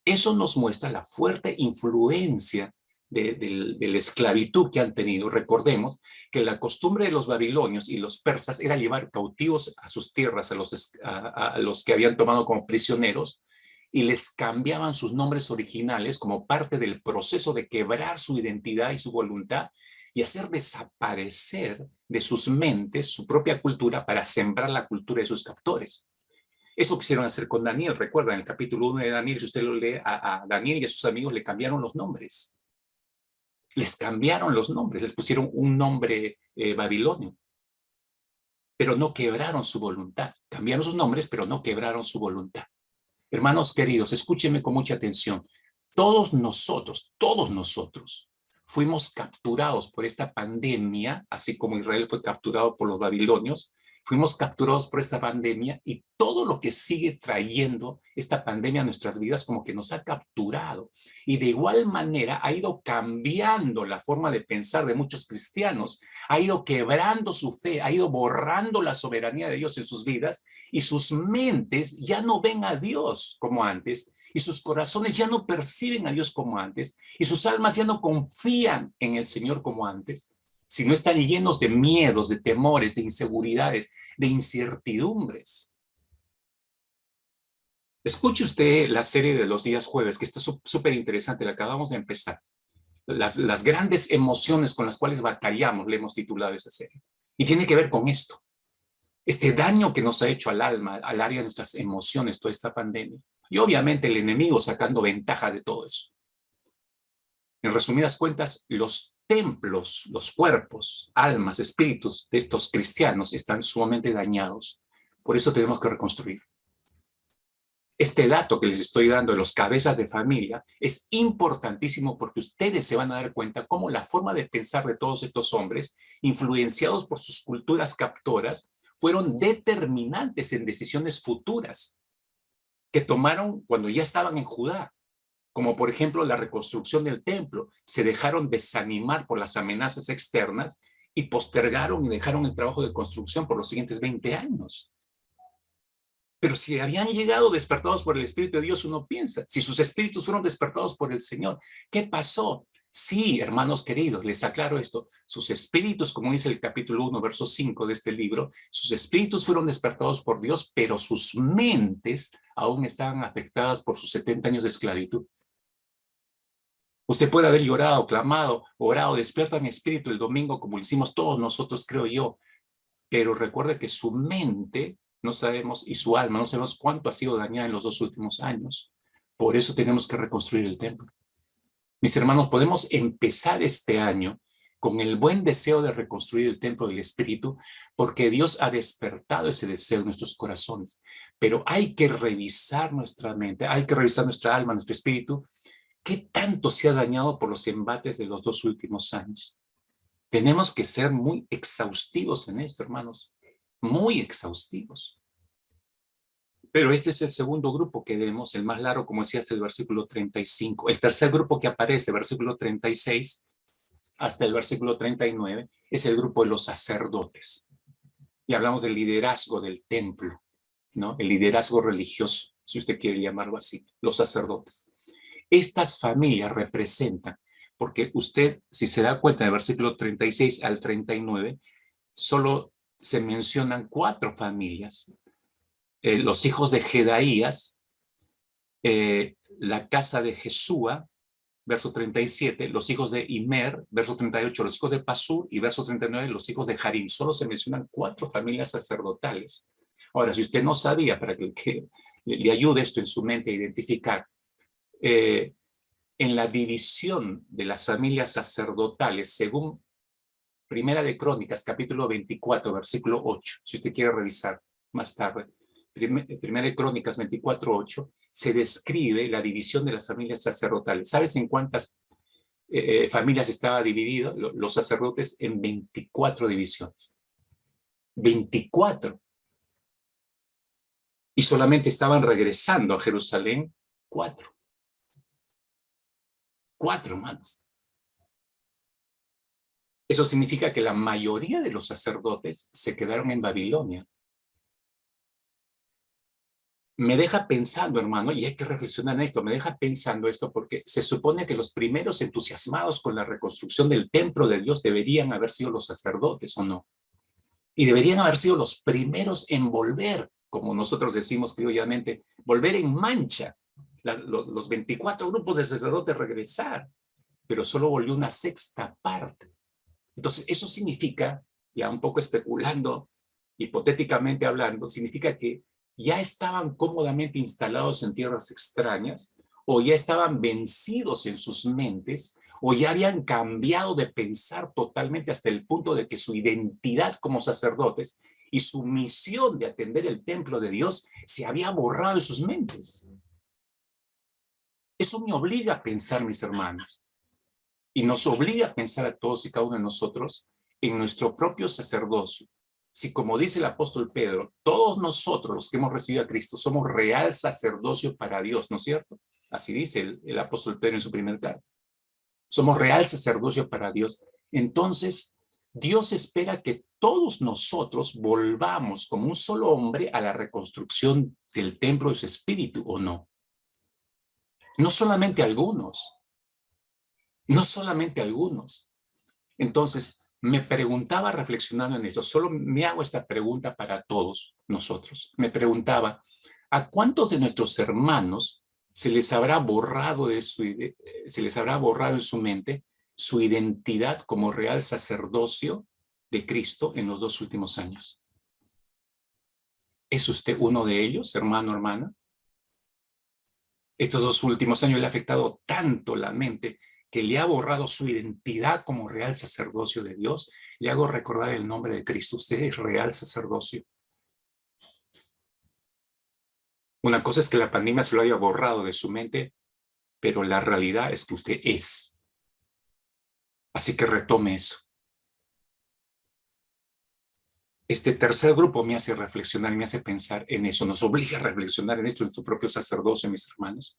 Eso nos muestra la fuerte influencia de la esclavitud que han tenido. Recordemos que la costumbre de los babilonios y los persas era llevar cautivos a sus tierras a los que habían tomado como prisioneros, y les cambiaban sus nombres originales como parte del proceso de quebrar su identidad y su voluntad y hacer desaparecer de sus mentes su propia cultura para sembrar la cultura de sus captores. Eso quisieron hacer con Daniel. Recuerdan, en el capítulo 1 de Daniel, si usted lo lee, a Daniel y a sus amigos le cambiaron los nombres. Les cambiaron los nombres, les pusieron un nombre babilonio, pero no quebraron su voluntad. Cambiaron sus nombres, pero no quebraron su voluntad. Hermanos queridos, escúchenme con mucha atención. Todos nosotros fuimos capturados por esta pandemia, así como Israel fue capturado por los babilonios, fuimos capturados por esta pandemia y todo lo que sigue trayendo esta pandemia a nuestras vidas como que nos ha capturado. Y de igual manera ha ido cambiando la forma de pensar de muchos cristianos, ha ido quebrando su fe, ha ido borrando la soberanía de Dios en sus vidas y sus mentes ya no ven a Dios como antes y sus corazones ya no perciben a Dios como antes y sus almas ya no confían en el Señor como antes, si no están llenos de miedos, de temores, de inseguridades, de incertidumbres. Escuche usted la serie de los días jueves, que está súper interesante, la acabamos de empezar. Las grandes emociones con las cuales batallamos, le hemos titulado esa serie. Y tiene que ver con esto. Este daño que nos ha hecho al alma, al área de nuestras emociones, toda esta pandemia. Y obviamente el enemigo sacando ventaja de todo eso. En resumidas cuentas, los templos, los cuerpos, almas, espíritus de estos cristianos están sumamente dañados. Por eso tenemos que reconstruir. Este dato que les estoy dando de los cabezas de familia es importantísimo porque ustedes se van a dar cuenta cómo la forma de pensar de todos estos hombres, influenciados por sus culturas captoras, fueron determinantes en decisiones futuras que tomaron cuando ya estaban en Judá, como por ejemplo la reconstrucción del templo. Se dejaron desanimar por las amenazas externas y postergaron y dejaron el trabajo de construcción por los siguientes 20 años. Pero si habían llegado despertados por el Espíritu de Dios, uno piensa, si sus espíritus fueron despertados por el Señor, ¿qué pasó? Sí, hermanos queridos, les aclaro esto, sus espíritus, como dice el capítulo 1, verso 5 de este libro, sus espíritus fueron despertados por Dios, pero sus mentes aún estaban afectadas por sus 70 años de esclavitud. Usted puede haber llorado, clamado, orado, despierta mi espíritu el domingo, como lo hicimos todos nosotros, creo yo, pero recuerde que su mente, no sabemos, y su alma, no sabemos cuánto ha sido dañada en los 2 últimos años. Por eso tenemos que reconstruir el templo. Mis hermanos, podemos empezar este año con el buen deseo de reconstruir el templo del Espíritu, porque Dios ha despertado ese deseo en nuestros corazones. Pero hay que revisar nuestra mente, hay que revisar nuestra alma, nuestro espíritu. ¿Qué tanto se ha dañado por los embates de los 2 últimos años? Tenemos que ser muy exhaustivos en esto, hermanos. Muy exhaustivos. Pero este es el segundo grupo que vemos, el más largo, como decía, hasta el versículo 35. El tercer grupo que aparece, versículo 36, hasta el versículo 39, es el grupo de los sacerdotes. y hablamos del liderazgo del templo, ¿no? El liderazgo religioso, si usted quiere llamarlo así, los sacerdotes. Estas familias representan, porque usted, si se da cuenta, del versículo 36 al 39, solo se mencionan 4 familias. Los hijos de Jedaías, la casa de Jesúa, verso 37, los hijos de Imer, verso 38, los hijos de Pasur, y verso 39, los hijos de Harim. Solo se mencionan 4 familias sacerdotales. Ahora, si usted no sabía, para que le ayude esto en su mente a identificar, en la división de las familias sacerdotales, según Primera de Crónicas, capítulo 24, versículo 8, si usted quiere revisar más tarde, Primera de Crónicas 24, 8, se describe la división de las familias sacerdotales. ¿Sabes en cuántas familias estaba dividido los sacerdotes? En 24 divisiones. 24. Y solamente estaban regresando a Jerusalén 4. 4, hermanos. Eso significa que la mayoría de los sacerdotes se quedaron en Babilonia. Me deja pensando, hermano, y hay que reflexionar en esto, me deja pensando esto porque se supone que los primeros entusiasmados con la reconstrucción del templo de Dios deberían haber sido los sacerdotes, ¿o no? Y deberían haber sido los primeros en volver, como nosotros decimos criollamente, volver en mancha. Los 24 grupos de sacerdotes regresar, pero solo volvió una sexta parte. Entonces, eso significa, ya un poco especulando, hipotéticamente hablando, significa que ya estaban cómodamente instalados en tierras extrañas, o ya estaban vencidos en sus mentes, o ya habían cambiado de pensar totalmente hasta el punto de que su identidad como sacerdotes y su misión de atender el templo de Dios se había borrado de sus mentes. Eso me obliga a pensar, mis hermanos, y nos obliga a pensar a todos y cada uno de nosotros en nuestro propio sacerdocio. Si, como dice el apóstol Pedro, todos nosotros los que hemos recibido a Cristo somos real sacerdocio para Dios, ¿no es cierto? Así dice el apóstol Pedro en su primer carta. Somos real sacerdocio para Dios. Entonces, Dios espera que todos nosotros volvamos como un solo hombre a la reconstrucción del templo de su espíritu, ¿o no? No solamente algunos. No solamente algunos. Entonces, me preguntaba reflexionando en esto, solo me hago esta pregunta para todos nosotros. Me preguntaba, ¿a cuántos de nuestros hermanos se les habrá borrado se les habrá borrado en su mente su identidad como real sacerdocio de Cristo en los 2 últimos años? ¿Es usted uno de ellos, hermano, hermana? Estos 2 últimos años le ha afectado tanto la mente que le ha borrado su identidad como real sacerdocio de Dios. Le hago recordar el nombre de Cristo. Usted es real sacerdocio. Una cosa es que la pandemia se lo haya borrado de su mente, pero la realidad es que usted es. Así que retome eso. Este tercer grupo me hace reflexionar y me hace pensar en eso. Nos obliga a reflexionar en esto, en su propio sacerdocio, mis hermanos.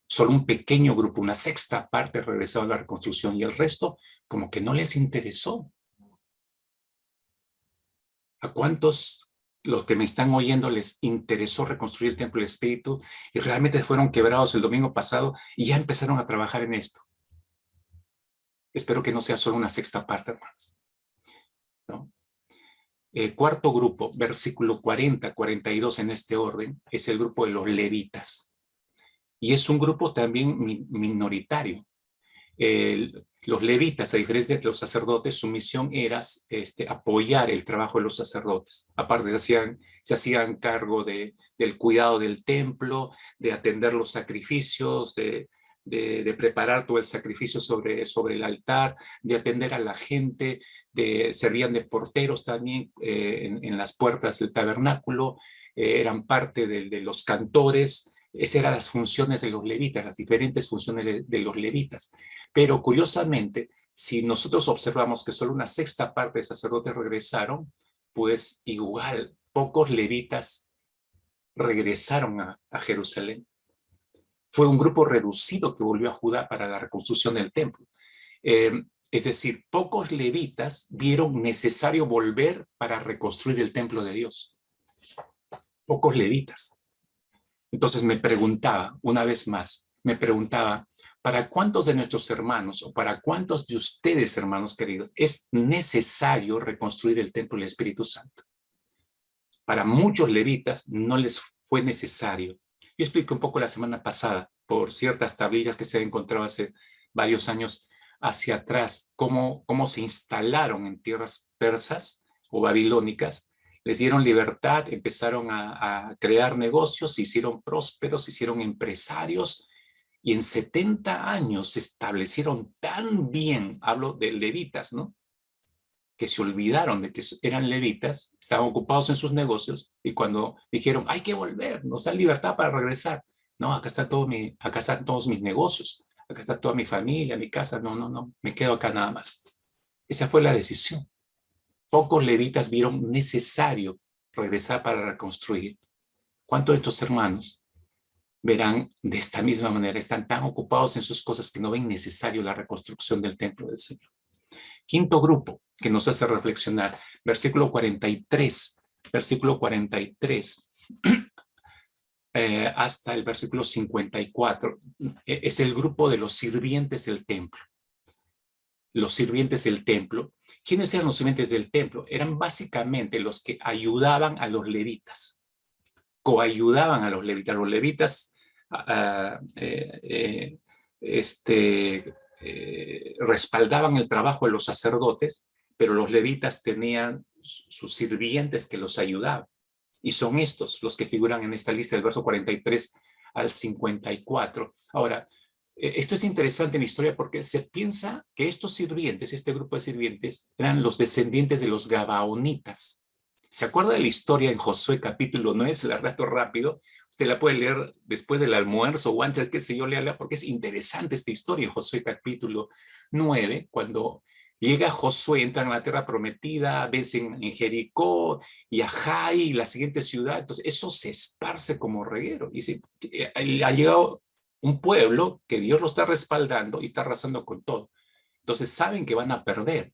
Solo un pequeño grupo, una sexta parte regresó a la reconstrucción y el resto como que no les interesó. ¿A cuántos, los que me están oyendo, les interesó reconstruir el templo del Espíritu y realmente fueron quebrados el domingo pasado y ya empezaron a trabajar en esto? Espero que no sea solo una sexta parte, hermanos, ¿no? Cuarto grupo, versículo 40, 42 en este orden, es el grupo de los levitas. Y es un grupo también minoritario. Los levitas, a diferencia de los sacerdotes, su misión era apoyar el trabajo de los sacerdotes. Aparte, se hacían cargo del cuidado del templo, de atender los sacrificios, de preparar todo el sacrificio sobre el altar, de atender a la gente, servían de porteros también en las puertas del tabernáculo, eran parte de los cantores. Esas eran las funciones de los levitas, las diferentes funciones de los levitas. Pero curiosamente, si nosotros observamos que solo una sexta parte de sacerdotes regresaron, pues igual pocos levitas regresaron a Jerusalén. Fue un grupo reducido que volvió a Judá para la reconstrucción del templo. Es decir, pocos levitas vieron necesario volver para reconstruir el templo de Dios. Pocos levitas. Entonces me preguntaba, una vez más, me preguntaba, ¿para cuántos de nuestros hermanos o para cuántos de ustedes, hermanos queridos, es necesario reconstruir el templo del Espíritu Santo? Para muchos levitas no les fue necesario. Yo expliqué un poco la semana pasada, por ciertas tablillas que se han encontrado hace varios años hacia atrás, cómo se instalaron en tierras persas o babilónicas, les dieron libertad, empezaron a crear negocios, se hicieron prósperos, se hicieron empresarios, y en 70 años se establecieron tan bien, hablo de levitas, ¿no?, que se olvidaron de que eran levitas, estaban ocupados en sus negocios, y cuando dijeron, hay que volver, nos dan libertad para regresar. No, acá están todos mis negocios, acá está toda mi familia, mi casa, no, me quedo acá nada más. Esa fue la decisión. Pocos levitas vieron necesario regresar para reconstruir. ¿Cuántos de estos hermanos verán de esta misma manera? Están tan ocupados en sus cosas que no ven necesario la reconstrucción del templo del Señor. Quinto grupo que nos hace reflexionar, versículo 43, hasta el versículo 54, es el grupo de los sirvientes del templo. Los sirvientes del templo. ¿Quiénes eran los sirvientes del templo? Eran básicamente los que ayudaban a los levitas, coayudaban a los levitas. Los levitas respaldaban el trabajo de los sacerdotes, pero los levitas tenían sus sirvientes que los ayudaban. Y son estos los que figuran en esta lista del verso 43 al 54. Ahora, esto es interesante en la historia porque se piensa que estos sirvientes, este grupo de sirvientes, eran los descendientes de los gabaonitas. ¿Se acuerda de la historia en Josué capítulo 9? Se la relato rápido. Usted la puede leer después del almuerzo o antes, qué sé yo, léala, porque es interesante esta historia en Josué capítulo 9, cuando llega Josué, entran a la tierra prometida, vencen en Jericó y a Jai, la siguiente ciudad. Entonces eso se esparce como reguero. Y ha llegado un pueblo que Dios lo está respaldando y está arrasando con todo. Entonces saben que van a perder.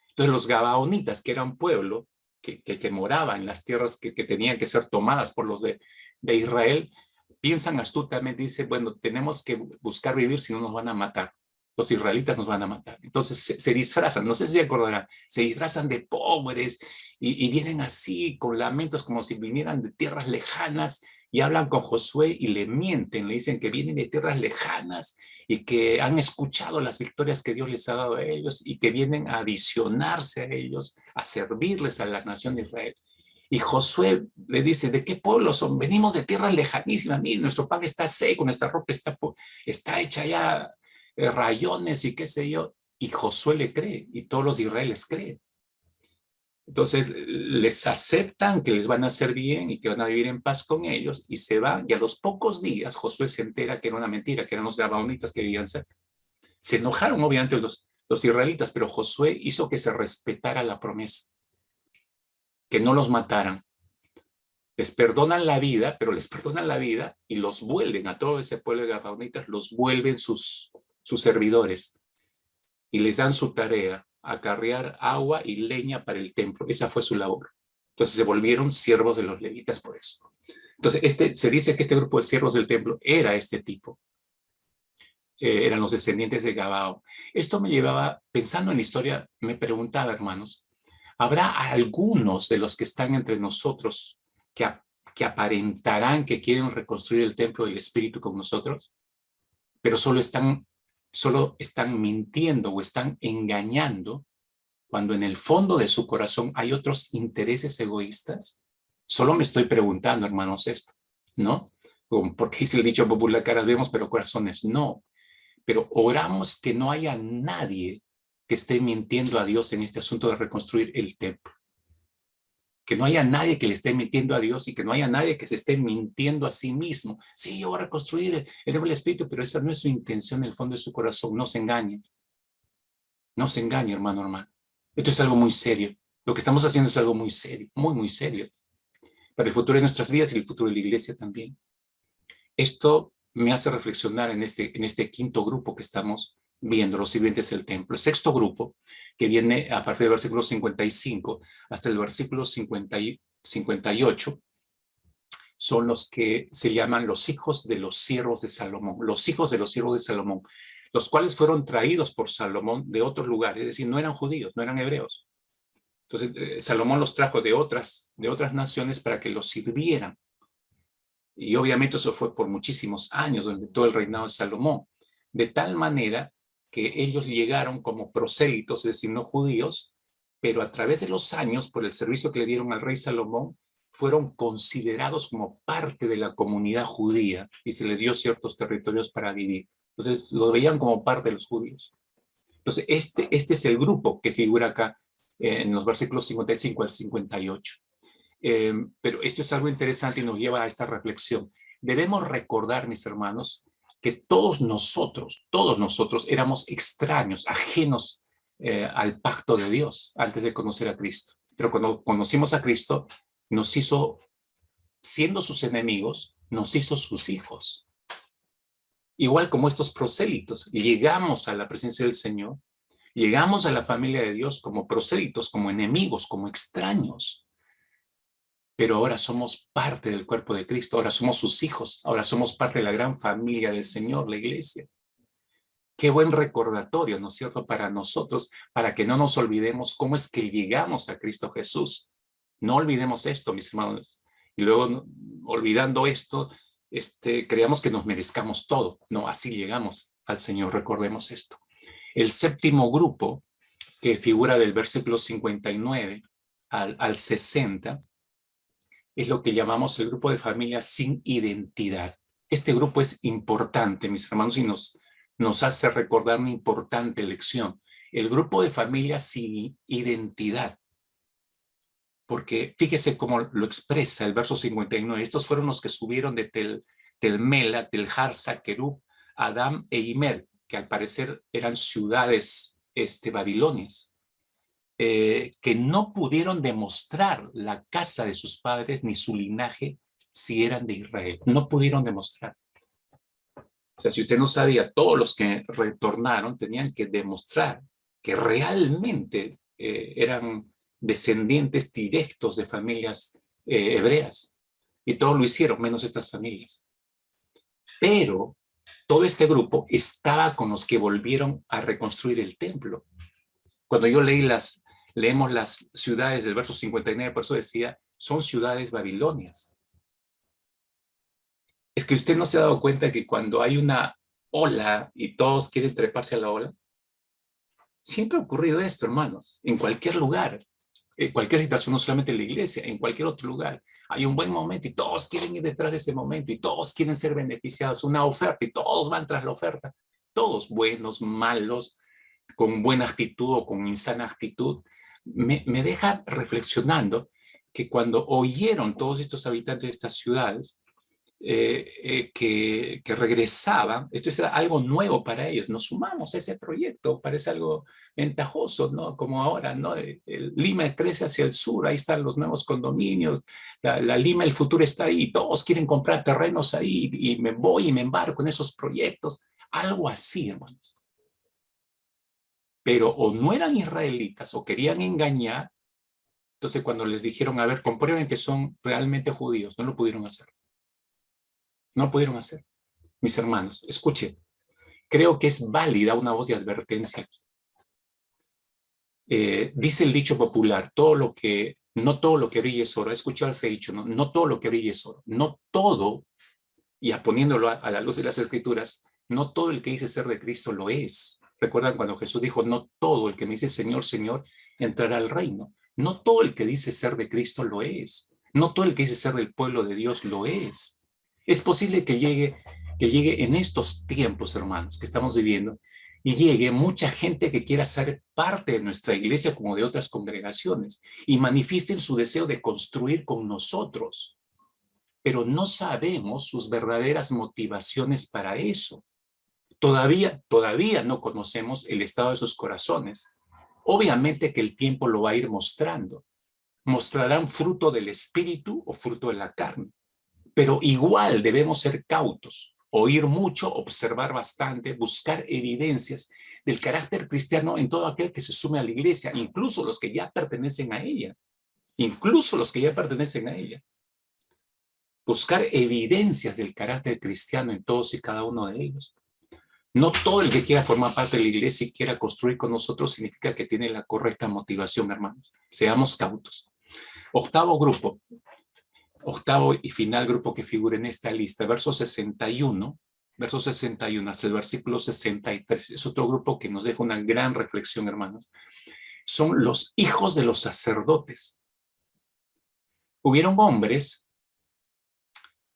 Entonces los gabaonitas, que era un pueblo que moraba en las tierras que tenían que ser tomadas por los de Israel, piensan astutamente, dicen, bueno, tenemos que buscar vivir, si no nos van a matar. Los israelitas nos van a matar. Entonces se disfrazan, no sé si se acordarán, se disfrazan de pobres y vienen así con lamentos como si vinieran de tierras lejanas, y hablan con Josué y le mienten, le dicen que vienen de tierras lejanas y que han escuchado las victorias que Dios les ha dado a ellos y que vienen a adicionarse a ellos, a servirles a la nación de Israel. Y Josué les dice, ¿de qué pueblo son? Venimos de tierras lejanísimas, miren, nuestro pan está seco, nuestra ropa está hecha ya rayones y qué sé yo. Y Josué le cree, y todos los israelíes creen. Entonces les aceptan que les van a hacer bien y que van a vivir en paz con ellos, y se van, y a los pocos días Josué se entera que era una mentira, que eran los gabaonitas que vivían cerca. Se enojaron obviamente los israelitas, pero Josué hizo que se respetara la promesa, que no los mataran. Les perdonan la vida, pero les perdonan la vida y los vuelven a todo ese pueblo de gabaonitas, los vuelven sus servidores y les dan su tarea, acarrear agua y leña para el templo. Esa fue su labor. Entonces se volvieron siervos de los levitas por eso. Entonces se dice que este grupo de siervos del templo era este tipo. Eran los descendientes de Gabaón. Esto me llevaba, pensando en la historia, me preguntaba, hermanos, ¿habrá algunos de los que están entre nosotros que aparentarán que quieren reconstruir el templo del Espíritu con nosotros, pero solo están mintiendo o están engañando, cuando en el fondo de su corazón hay otros intereses egoístas? Solo me estoy preguntando, hermanos, esto, ¿no? Porque dice el dicho popular, caras vemos, pero corazones no. Pero oramos que no haya nadie que esté mintiendo a Dios en este asunto de reconstruir el templo. Que no haya nadie que le esté mintiendo a Dios, y que no haya nadie que se esté mintiendo a sí mismo. Sí, yo voy a reconstruir el Espíritu, pero esa no es su intención en el fondo de su corazón. No se engañe. No se engañe, hermano. Esto es algo muy serio. Lo que estamos haciendo es algo muy serio, muy, muy serio, para el futuro de nuestras vidas y el futuro de la iglesia también. Esto me hace reflexionar en este quinto grupo que estamos viendo los sirvientes del templo. El sexto grupo, que viene a partir del versículo 55 hasta el versículo 58, son los que se llaman los hijos de los siervos de Salomón, los hijos de los siervos de Salomón, los cuales fueron traídos por Salomón de otros lugares, es decir, no eran judíos, no eran hebreos. Entonces, Salomón los trajo de otras naciones para que los sirvieran. Y obviamente eso fue por muchísimos años, durante todo el reinado de Salomón, de tal manera que ellos llegaron como prosélitos, es decir, no judíos, pero a través de los años, por el servicio que le dieron al rey Salomón, fueron considerados como parte de la comunidad judía y se les dio ciertos territorios para vivir. Entonces, lo veían como parte de los judíos. Entonces, este es el grupo que figura acá en los versículos 55 al 58. Pero esto es algo interesante y nos lleva a esta reflexión. Debemos recordar, mis hermanos, que todos nosotros éramos extraños, ajenos al pacto de Dios antes de conocer a Cristo. Pero cuando conocimos a Cristo, nos hizo, siendo sus enemigos, nos hizo sus hijos. Igual como estos prosélitos, llegamos a la presencia del Señor, llegamos a la familia de Dios como prosélitos, como enemigos, como extraños. Pero ahora somos parte del cuerpo de Cristo, ahora somos sus hijos, ahora somos parte de la gran familia del Señor, la iglesia. Qué buen recordatorio, ¿no es cierto?, para nosotros, para que no nos olvidemos cómo es que llegamos a Cristo Jesús. No olvidemos esto, mis hermanos. Y luego, olvidando esto, creamos que nos merezcamos todo. No, así llegamos al Señor, recordemos esto. El séptimo grupo, que figura del versículo 59 al 60, es lo que llamamos el grupo de familias sin identidad. Este grupo es importante, mis hermanos, y nos hace recordar una importante lección. El grupo de familias sin identidad. Porque fíjese cómo lo expresa el verso 59. Estos fueron los que subieron de Tel Mela, Tel Harsa, Kerub, Adam e Imer, que al parecer eran ciudades babilonias, que no pudieron demostrar la casa de sus padres ni su linaje si eran de Israel. No pudieron demostrar. O sea, si usted no sabía, todos los que retornaron tenían que demostrar que realmente eran descendientes directos de familias hebreas. Y todos lo hicieron, menos estas familias. Pero todo este grupo estaba con los que volvieron a reconstruir el templo. Cuando yo leemos las ciudades del verso 59, por eso decía, son ciudades babilonias. Es que usted no se ha dado cuenta que cuando hay una ola y todos quieren treparse a la ola, siempre ha ocurrido esto, hermanos, en cualquier lugar, en cualquier situación, no solamente en la iglesia, en cualquier otro lugar. Hay un buen momento y todos quieren ir detrás de ese momento y todos quieren ser beneficiados, una oferta y todos van tras la oferta, todos buenos, malos, con buena actitud o con insana actitud. Me deja reflexionando que cuando oyeron todos estos habitantes de estas ciudades que regresaban, esto era algo nuevo para ellos, nos sumamos a ese proyecto, parece algo ventajoso, ¿no? Como ahora, ¿no? Lima crece hacia el sur, ahí están los nuevos condominios, la Lima, el futuro está ahí, todos quieren comprar terrenos ahí y me voy y me embarco en esos proyectos, algo así, hermanos. Pero o no eran israelitas o querían engañar, entonces cuando les dijeron, a ver, comprueben que son realmente judíos, no lo pudieron hacer. No pudieron hacer. Mis hermanos, escuchen, creo que es válida una voz de advertencia aquí. Dice el dicho popular, no todo lo que brille es oro. He escuchado ese dicho, no todo lo que brille es oro. No todo, y poniéndolo a la luz de las Escrituras, no todo el que dice ser de Cristo lo es. ¿Recuerdan cuando Jesús dijo, no todo el que me dice Señor, Señor, entrará al reino? No todo el que dice ser de Cristo lo es. No todo el que dice ser del pueblo de Dios lo es. Es posible que llegue en estos tiempos, hermanos, que estamos viviendo, y llegue mucha gente que quiera ser parte de nuestra iglesia como de otras congregaciones y manifiesten su deseo de construir con nosotros. Pero no sabemos sus verdaderas motivaciones para eso. Todavía no conocemos el estado de sus corazones. Obviamente que el tiempo lo va a ir mostrando. Mostrarán fruto del espíritu o fruto de la carne. Pero igual debemos ser cautos, oír mucho, observar bastante, buscar evidencias del carácter cristiano en todo aquel que se sume a la iglesia, incluso los que ya pertenecen a ella, incluso los que ya pertenecen a ella. Buscar evidencias del carácter cristiano en todos y cada uno de ellos. No todo el que quiera formar parte de la iglesia y quiera construir con nosotros significa que tiene la correcta motivación, hermanos. Seamos cautos. Octavo y final grupo que figura en esta lista, verso 61 hasta el versículo 63. Es otro grupo que nos deja una gran reflexión, hermanos. Son los hijos de los sacerdotes. Hubieron hombres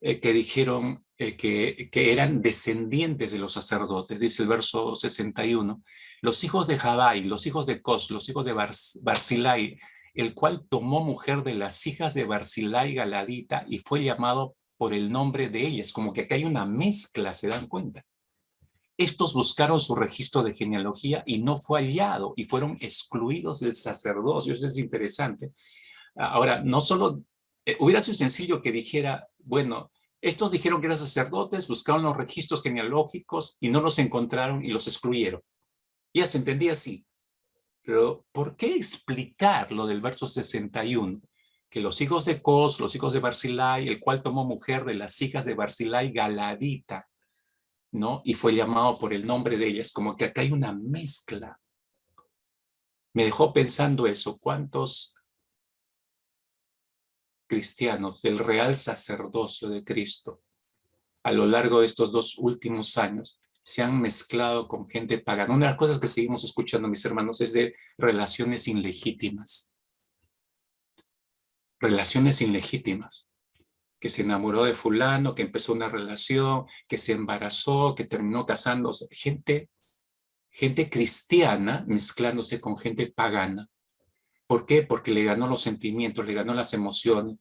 que dijeron que eran descendientes de los sacerdotes, dice el verso 61. Los hijos de Jabai, los hijos de Cos, los hijos de Barzilai, el cual tomó mujer de las hijas de Barzilai Galadita y fue llamado por el nombre de ellas. Como que acá hay una mezcla, ¿se dan cuenta? Estos buscaron su registro de genealogía y no fue hallado y fueron excluidos del sacerdocio. Eso es interesante. Ahora, no solo, hubiera sido sencillo que dijera, bueno, estos dijeron que eran sacerdotes, buscaron los registros genealógicos y no los encontraron y los excluyeron. Ya se entendía así. Pero, ¿por qué explicar lo del verso 61? Que los hijos de Cos, los hijos de Barzilai, el cual tomó mujer de las hijas de Barzilai Galadita, ¿no? Y fue llamado por el nombre de ellas, como que acá hay una mezcla. Me dejó pensando eso. ¿Cuántos cristianos del real sacerdocio de Cristo a lo largo de estos 2 últimos años se han mezclado con gente pagana? Una de las cosas que seguimos escuchando, mis hermanos, es de relaciones ilegítimas. Relaciones ilegítimas. Que se enamoró de fulano, que empezó una relación, que se embarazó, que terminó casándose. Gente cristiana mezclándose con gente pagana. ¿Por qué? Porque le ganó los sentimientos, le ganó las emociones,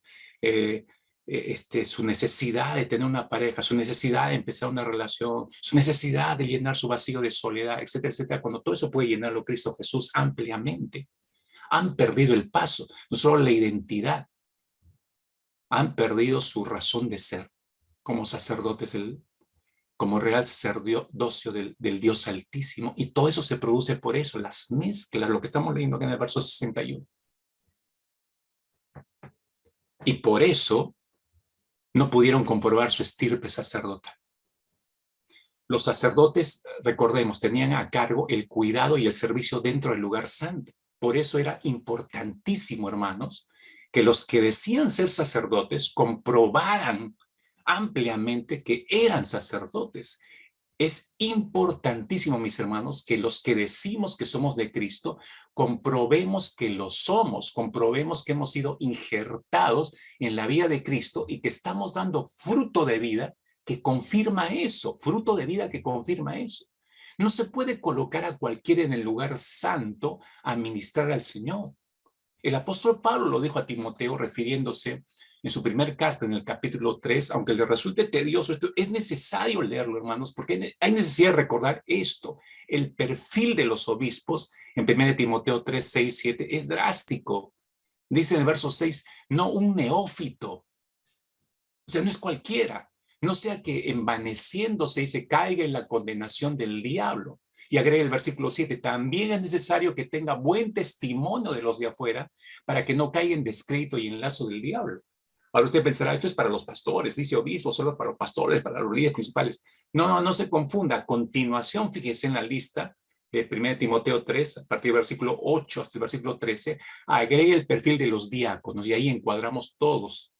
su necesidad de tener una pareja, su necesidad de empezar una relación, su necesidad de llenar su vacío de soledad, etcétera, etcétera. Cuando todo eso puede llenarlo Cristo Jesús ampliamente. Han perdido el paso, no solo la identidad, han perdido su razón de ser como sacerdotes, como real sacerdocio del Dios Altísimo. Y todo eso se produce por eso, las mezclas, lo que estamos leyendo acá en el verso 61. Y por eso no pudieron comprobar su estirpe sacerdotal. Los sacerdotes, recordemos, tenían a cargo el cuidado y el servicio dentro del lugar santo. Por eso era importantísimo, hermanos, que los que decían ser sacerdotes comprobaran ampliamente que eran sacerdotes. Es importantísimo, mis hermanos, que los que decimos que somos de Cristo, comprobemos que lo somos, comprobemos que hemos sido injertados en la vida de Cristo y que estamos dando fruto de vida que confirma eso, fruto de vida que confirma eso. No se puede colocar a cualquiera en el lugar santo a ministrar al Señor. El apóstol Pablo lo dijo a Timoteo refiriéndose en su primer carta, en el capítulo 3, aunque le resulte tedioso, esto es necesario leerlo, hermanos, porque hay necesidad de recordar esto. El perfil de los obispos, en 1 Timoteo 3, 6, 7, es drástico. Dice en el verso 6, no un neófito. O sea, no es cualquiera. No sea que envaneciéndose y se caiga en la condenación del diablo. Y agrega el versículo 7, también es necesario que tenga buen testimonio de los de afuera para que no caiga en descrédito y en lazo del diablo. Ahora usted pensará, esto es para los pastores, dice obispo, solo para los pastores, para los líderes principales. No se confunda. A continuación, fíjese en la lista de 1 Timoteo 3, a partir del versículo 8 hasta el versículo 13, agrega el perfil de los diáconos y ahí encuadramos todos,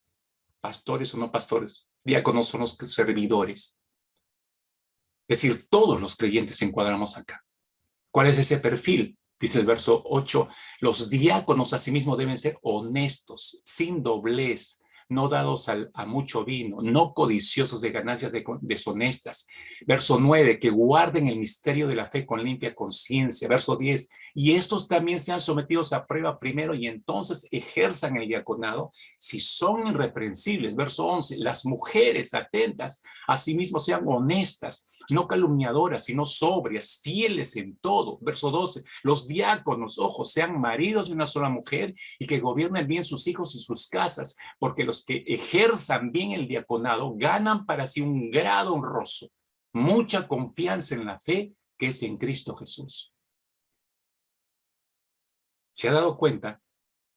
pastores o no pastores. Diáconos son los servidores. Es decir, todos los creyentes encuadramos acá. ¿Cuál es ese perfil? Dice el verso 8, los diáconos asimismo deben ser honestos, sin doblez, no dados a mucho vino, no codiciosos de ganancias deshonestas. Verso 9, que guarden el misterio de la fe con limpia conciencia. Verso 10, y estos también sean sometidos a prueba primero y entonces ejerzan el diaconado si son irreprensibles. Verso 11, las mujeres atentas, asimismo sean honestas, no calumniadoras, sino sobrias, fieles en todo. Verso 12, los diáconos, ojo, sean maridos de una sola mujer y que gobiernen bien sus hijos y sus casas, porque los los que ejerzan bien el diaconado ganan para sí un grado honroso, mucha confianza en la fe que es en Cristo Jesús. ¿Se ha dado cuenta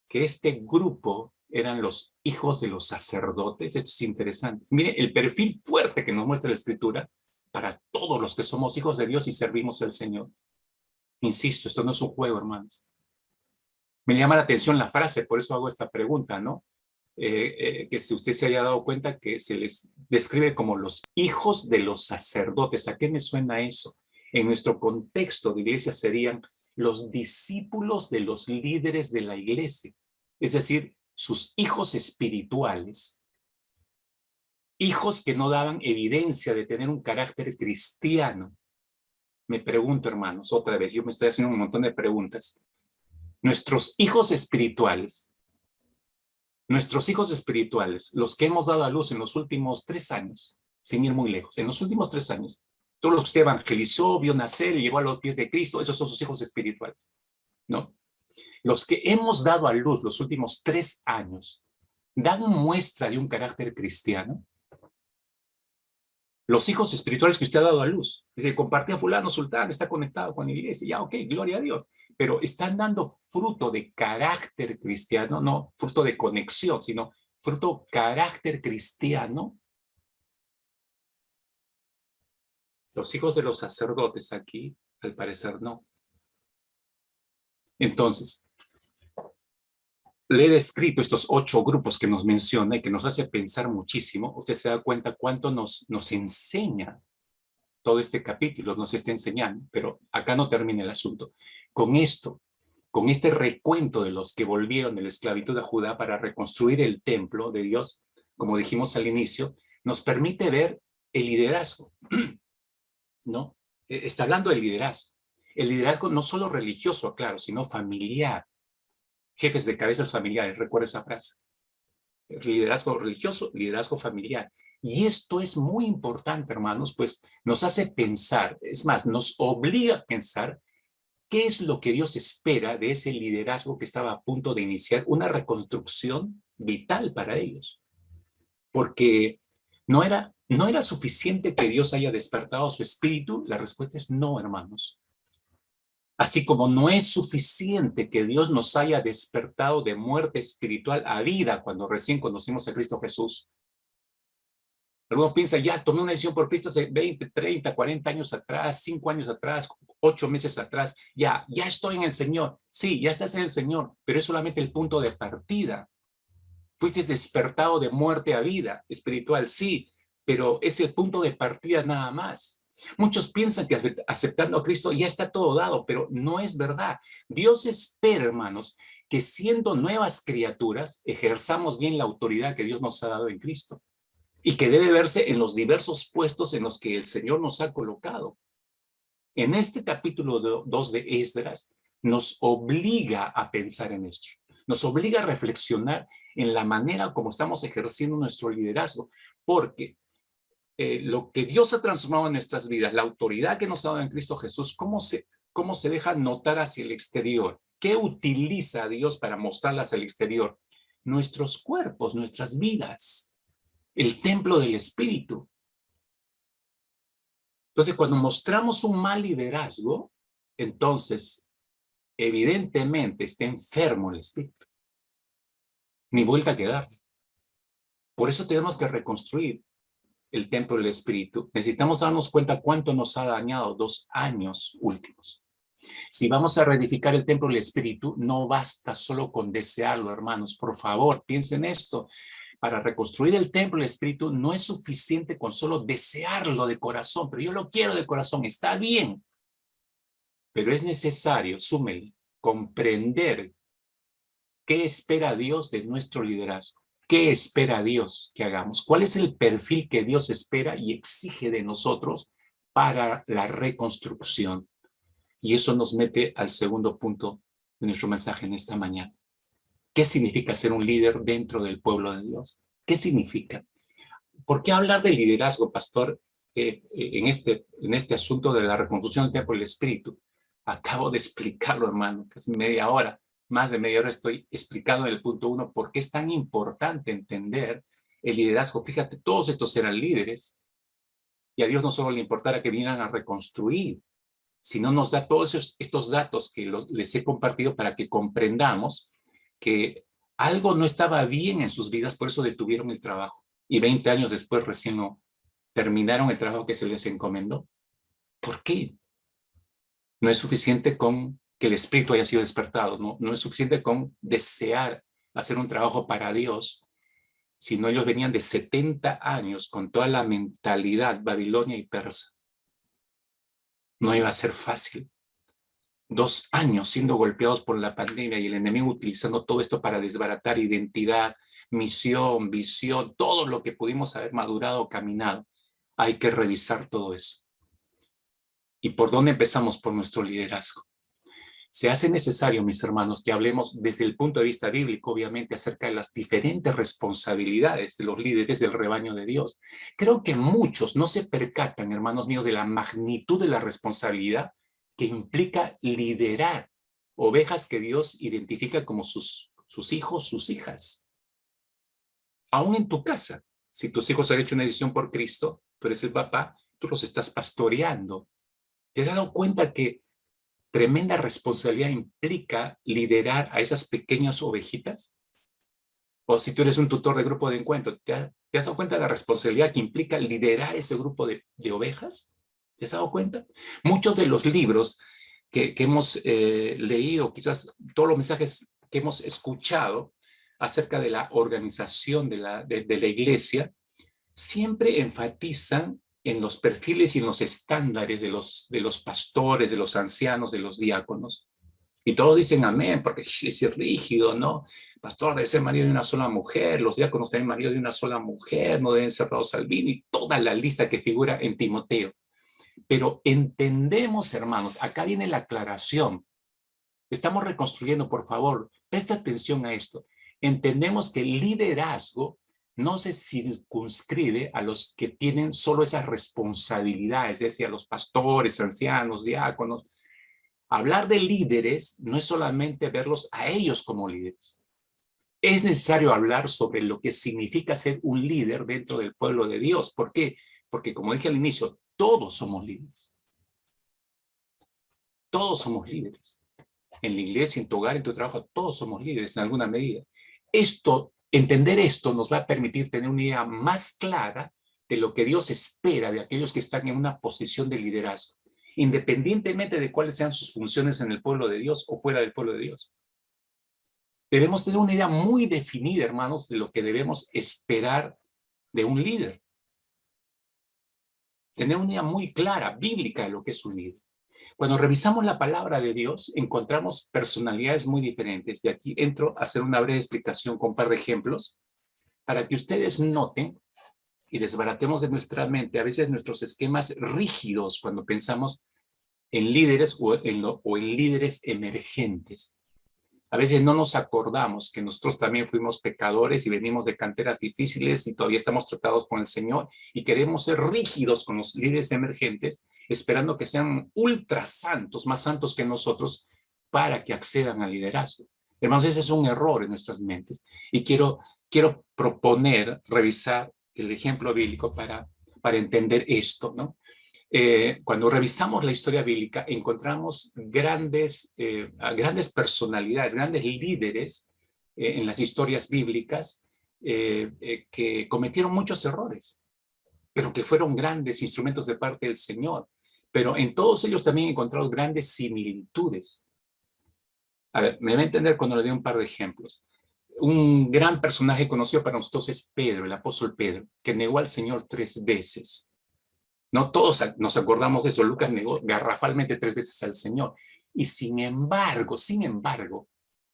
que este grupo eran los hijos de los sacerdotes? Esto es interesante. Mire el perfil fuerte que nos muestra la Escritura para todos los que somos hijos de Dios y servimos al Señor. Insisto, esto no es un juego, hermanos. Me llama la atención la frase, por eso hago esta pregunta, ¿no? Que si usted se haya dado cuenta que se les describe como los hijos de los sacerdotes. ¿A qué me suena eso? En nuestro contexto de iglesia serían los discípulos de los líderes de la iglesia, es decir, sus hijos espirituales, hijos que no daban evidencia de tener un carácter cristiano. Me pregunto, hermanos, otra vez, yo me estoy haciendo un montón de preguntas. Nuestros hijos espirituales, los que hemos dado a luz en los últimos 3 años, sin ir muy lejos, en los últimos 3 años, todos los que usted evangelizó, vio nacer, llevó a los pies de Cristo, esos son sus hijos espirituales, ¿no? Los que hemos dado a luz los últimos 3 años, ¿dan muestra de un carácter cristiano? Los hijos espirituales que usted ha dado a luz, dice, compartía fulano, sultán, está conectado con la iglesia, ya, ok, gloria a Dios, pero están dando fruto de carácter cristiano, no fruto de conexión, sino fruto carácter cristiano. Los hijos de los sacerdotes aquí, al parecer, no. Entonces, le he descrito estos 8 grupos que nos menciona y que nos hace pensar muchísimo. Usted se da cuenta cuánto nos enseña todo este capítulo, nos está enseñando, pero acá no termina el asunto. Con esto, con este recuento de los que volvieron de la esclavitud a Judá para reconstruir el templo de Dios, como dijimos al inicio, nos permite ver el liderazgo, ¿no? Está hablando del liderazgo. El liderazgo no solo religioso, claro, sino familiar. Jefes de cabezas familiares, recuerda esa frase. Liderazgo religioso, liderazgo familiar. Y esto es muy importante, hermanos, pues nos hace pensar, es más, nos obliga a pensar qué es lo que Dios espera de ese liderazgo que estaba a punto de iniciar una reconstrucción vital para ellos. Porque no era suficiente que Dios haya despertado su espíritu. La respuesta es no, hermanos. Así como no es suficiente que Dios nos haya despertado de muerte espiritual a vida cuando recién conocimos a Cristo Jesús. Algunos piensan, ya tomé una decisión por Cristo hace 20, 30, 40 años atrás, 5 años atrás, 8 meses atrás, ya estoy en el Señor. Sí, ya estás en el Señor, pero es solamente el punto de partida. Fuiste despertado de muerte a vida espiritual, sí, pero es el punto de partida nada más. Muchos piensan que aceptando a Cristo ya está todo dado, pero no es verdad. Dios espera, hermanos, que siendo nuevas criaturas ejerzamos bien la autoridad que Dios nos ha dado en Cristo y que debe verse en los diversos puestos en los que el Señor nos ha colocado. En este capítulo 2 de Esdras nos obliga a pensar en esto. Nos obliga a reflexionar en la manera como estamos ejerciendo nuestro liderazgo, porque lo que Dios ha transformado en nuestras vidas, la autoridad que nos ha dado en Cristo Jesús, cómo se deja notar hacia el exterior. ¿Qué utiliza Dios para mostrarlas al exterior? Nuestros cuerpos, nuestras vidas, el templo del Espíritu. Entonces, cuando mostramos un mal liderazgo, entonces, evidentemente está enfermo el Espíritu. Ni vuelta a quedar. Por eso tenemos que reconstruir el templo del Espíritu. Necesitamos darnos cuenta cuánto nos ha dañado 2 años últimos. Si vamos a reedificar el templo del Espíritu, no basta solo con desearlo, hermanos. Por favor, piensen esto. Para reconstruir el templo del Espíritu no es suficiente con solo desearlo de corazón, pero yo lo quiero de corazón, está bien. Pero es necesario, súmele, comprender qué espera Dios de nuestro liderazgo. ¿Qué espera Dios que hagamos? ¿Cuál es el perfil que Dios espera y exige de nosotros para la reconstrucción? Y eso nos mete al segundo punto de nuestro mensaje en esta mañana. ¿Qué significa ser un líder dentro del pueblo de Dios? ¿Qué significa? ¿Por qué hablar de liderazgo, pastor, en este asunto de la reconstrucción del templo del Espíritu? Acabo de explicarlo, hermano, casi media hora. más de media hora estoy explicando en el punto 1 por qué es tan importante entender el liderazgo. Fíjate, todos estos eran líderes y a Dios no solo le importara que vinieran a reconstruir, sino nos da todos estos datos que les he compartido para que comprendamos que algo no estaba bien en sus vidas, por eso detuvieron el trabajo. Y 20 años después recién no terminaron el trabajo que se les encomendó. ¿Por qué? No es suficiente con que el espíritu haya sido despertado, no es suficiente con desear hacer un trabajo para Dios, sino ellos venían de 70 años con toda la mentalidad babilonia y persa. No iba a ser fácil. 2 años siendo golpeados por la pandemia y el enemigo utilizando todo esto para desbaratar identidad, misión, visión, todo lo que pudimos haber madurado o caminado. Hay que revisar todo eso. ¿Y por dónde empezamos? Por nuestro liderazgo. Se hace necesario, mis hermanos, que hablemos desde el punto de vista bíblico, obviamente, acerca de las diferentes responsabilidades de los líderes del rebaño de Dios. Creo que muchos no se percatan, hermanos míos, de la magnitud de la responsabilidad que implica liderar ovejas que Dios identifica como sus hijos, sus hijas. Aún en tu casa, si tus hijos han hecho una decisión por Cristo, tú eres el papá, tú los estás pastoreando. ¿Te has dado cuenta que tremenda responsabilidad implica liderar a esas pequeñas ovejitas? O si tú eres un tutor de grupo de encuentro, ¿te has dado cuenta de la responsabilidad que implica liderar ese grupo de ovejas? ¿Te has dado cuenta? Muchos de los libros que hemos leído, quizás todos los mensajes que hemos escuchado acerca de la organización de la iglesia, siempre enfatizan en los perfiles y en los estándares de los pastores, de los ancianos, de los diáconos. Y todos dicen amén, porque es rígido, ¿no? Pastor debe ser marido de una sola mujer, los diáconos también marido de una sola mujer, no deben ser dados al vino, y toda la lista que figura en Timoteo. Pero entendemos, hermanos, acá viene la aclaración. Estamos reconstruyendo, por favor, presta atención a esto. Entendemos que el liderazgo no se circunscribe a los que tienen solo esas responsabilidades, es decir, a los pastores, ancianos, diáconos. Hablar de líderes no es solamente verlos a ellos como líderes. Es necesario hablar sobre lo que significa ser un líder dentro del pueblo de Dios. ¿Por qué? Porque, como dije al inicio, todos somos líderes. Todos somos líderes. En la iglesia, en tu hogar, en tu trabajo, todos somos líderes en alguna medida. Entender esto nos va a permitir tener una idea más clara de lo que Dios espera de aquellos que están en una posición de liderazgo, independientemente de cuáles sean sus funciones en el pueblo de Dios o fuera del pueblo de Dios. Debemos tener una idea muy definida, hermanos, de lo que debemos esperar de un líder. Tener una idea muy clara, bíblica, de lo que es un líder. Cuando revisamos la palabra de Dios, encontramos personalidades muy diferentes. Y aquí entro a hacer una breve explicación con un par de ejemplos para que ustedes noten y desbaratemos de nuestra mente a veces nuestros esquemas rígidos cuando pensamos en líderes o en líderes emergentes. A veces no nos acordamos que nosotros también fuimos pecadores y venimos de canteras difíciles y todavía estamos tratados con el Señor y queremos ser rígidos con los líderes emergentes, esperando que sean ultra santos, más santos que nosotros, para que accedan al liderazgo. Hermanos, ese es un error en nuestras mentes. Y quiero proponer, revisar el ejemplo bíblico para entender esto, ¿no? Cuando revisamos la historia bíblica, encontramos grandes personalidades, grandes líderes en las historias bíblicas que cometieron muchos errores, pero que fueron grandes instrumentos de parte del Señor. Pero en todos ellos también encontramos grandes similitudes. A ver, me va a entender cuando le dé un par de ejemplos. Un gran personaje conocido para nosotros es Pedro, el apóstol Pedro, que negó al Señor 3 veces. No todos nos acordamos de eso. Lucas negó garrafalmente 3 veces al Señor. Y sin embargo,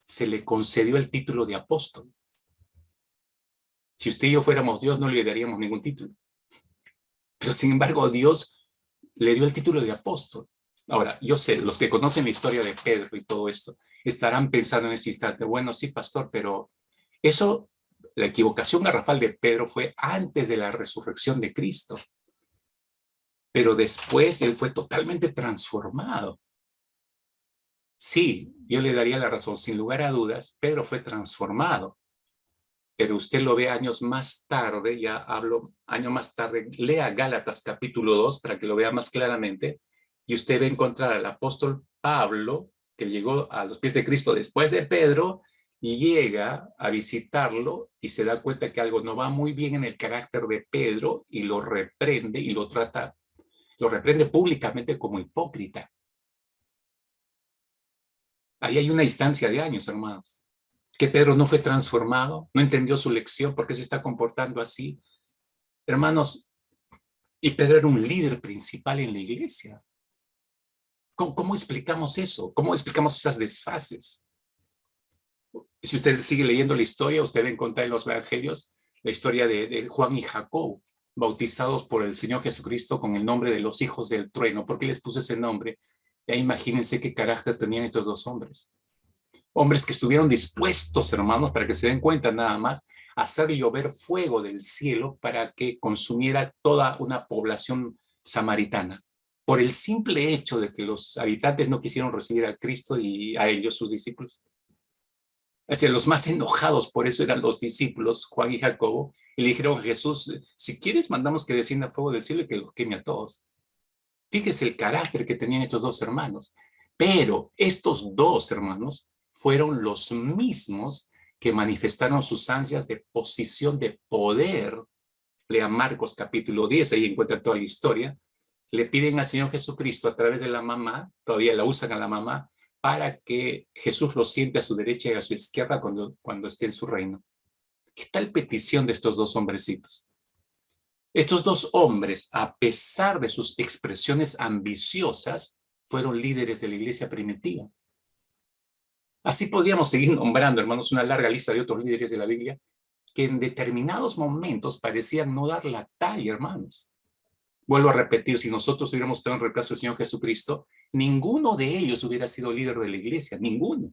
se le concedió el título de apóstol. Si usted y yo fuéramos Dios, no le daríamos ningún título. Pero sin embargo, Dios le dio el título de apóstol. Ahora, yo sé, los que conocen la historia de Pedro y todo esto, estarán pensando en ese instante, bueno, sí, pastor, pero eso, la equivocación garrafal de Pedro fue antes de la resurrección de Cristo. Pero después él fue totalmente transformado. Sí, yo le daría la razón, sin lugar a dudas, Pedro fue transformado, pero usted lo ve años más tarde, ya hablo años más tarde, lea Gálatas capítulo 2 para que lo vea más claramente, y usted va a encontrar al apóstol Pablo, que llegó a los pies de Cristo después de Pedro, y llega a visitarlo y se da cuenta que algo no va muy bien en el carácter de Pedro y lo reprende y lo reprende públicamente como hipócrita. Ahí hay una distancia de años, hermanos. Que Pedro no fue transformado, no entendió su lección, ¿por qué se está comportando así? Hermanos, y Pedro era un líder principal en la iglesia. ¿Cómo explicamos eso? ¿Cómo explicamos esas desfases? Si usted sigue leyendo la historia, usted va a encontrar en los evangelios la historia de Juan y Jacob, bautizados por el Señor Jesucristo con el nombre de los hijos del trueno. ¿Por qué les puse ese nombre? Ya imagínense qué carácter tenían estos dos hombres. Hombres que estuvieron dispuestos, hermanos, para que se den cuenta nada más, a hacer llover fuego del cielo para que consumiera toda una población samaritana, por el simple hecho de que los habitantes no quisieron recibir a Cristo y a ellos, sus discípulos. Es decir, los más enojados por eso eran los discípulos, Juan y Jacobo, y le dijeron a Jesús, si quieres mandamos que descienda fuego del cielo y que los queme a todos. Fíjese el carácter que tenían estos dos hermanos. Pero estos dos hermanos fueron los mismos que manifestaron sus ansias de posición de poder. Lea Marcos capítulo 10, ahí encuentra toda la historia. Le piden al Señor Jesucristo a través de la mamá, todavía la usan a la mamá, para que Jesús lo siente a su derecha y a su izquierda cuando esté en su reino. ¿Qué tal petición de estos dos hombrecitos? Estos dos hombres, a pesar de sus expresiones ambiciosas, fueron líderes de la iglesia primitiva. Así podríamos seguir nombrando, hermanos, una larga lista de otros líderes de la Biblia que en determinados momentos parecían no dar la talla, hermanos. Vuelvo a repetir, si nosotros hubiéramos estado en reemplazo del Señor Jesucristo, ninguno de ellos hubiera sido líder de la iglesia, ninguno.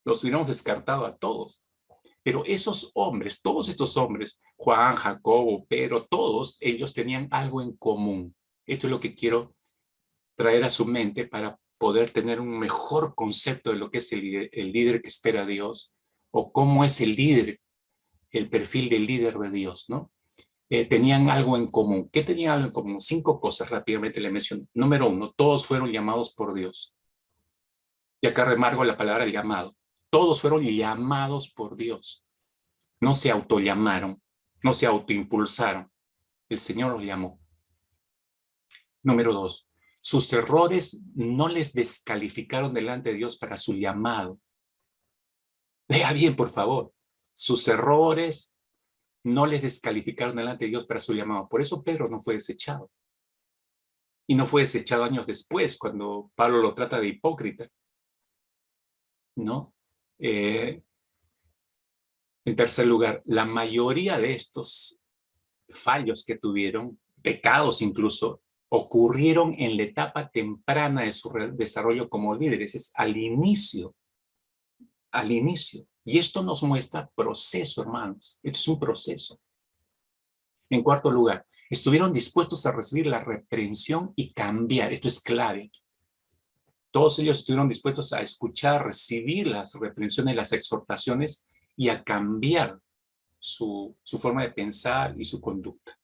Los hubiéramos descartado a todos. Pero esos hombres, todos estos hombres, Juan, Jacobo, Pedro, todos ellos tenían algo en común. Esto es lo que quiero traer a su mente para poder tener un mejor concepto de lo que es el líder que espera a Dios o cómo es el líder, el perfil del líder de Dios, ¿no? Tenían algo en común. ¿Qué tenían algo en común? 5 cosas rápidamente le menciono. Número 1, todos fueron llamados por Dios. Y acá remarco la palabra llamado. Todos fueron llamados por Dios. No se autollamaron, no se autoimpulsaron. El Señor los llamó. Número 2, sus errores no les descalificaron delante de Dios para su llamado. Lea bien, por favor. Sus errores no les descalificaron delante de Dios para su llamado. Por eso Pedro no fue desechado. Y no fue desechado años después, cuando Pablo lo trata de hipócrita. ¿No? En tercer lugar, la mayoría de estos fallos que tuvieron, pecados incluso, ocurrieron en la etapa temprana de su desarrollo como líderes, es al inicio, al inicio. Y esto nos muestra proceso, hermanos. Esto es un proceso. En cuarto lugar, estuvieron dispuestos a recibir la reprensión y cambiar. Esto es clave. Todos ellos estuvieron dispuestos a escuchar, recibir las reprensiones, las exhortaciones y a cambiar su forma de pensar y su conducta.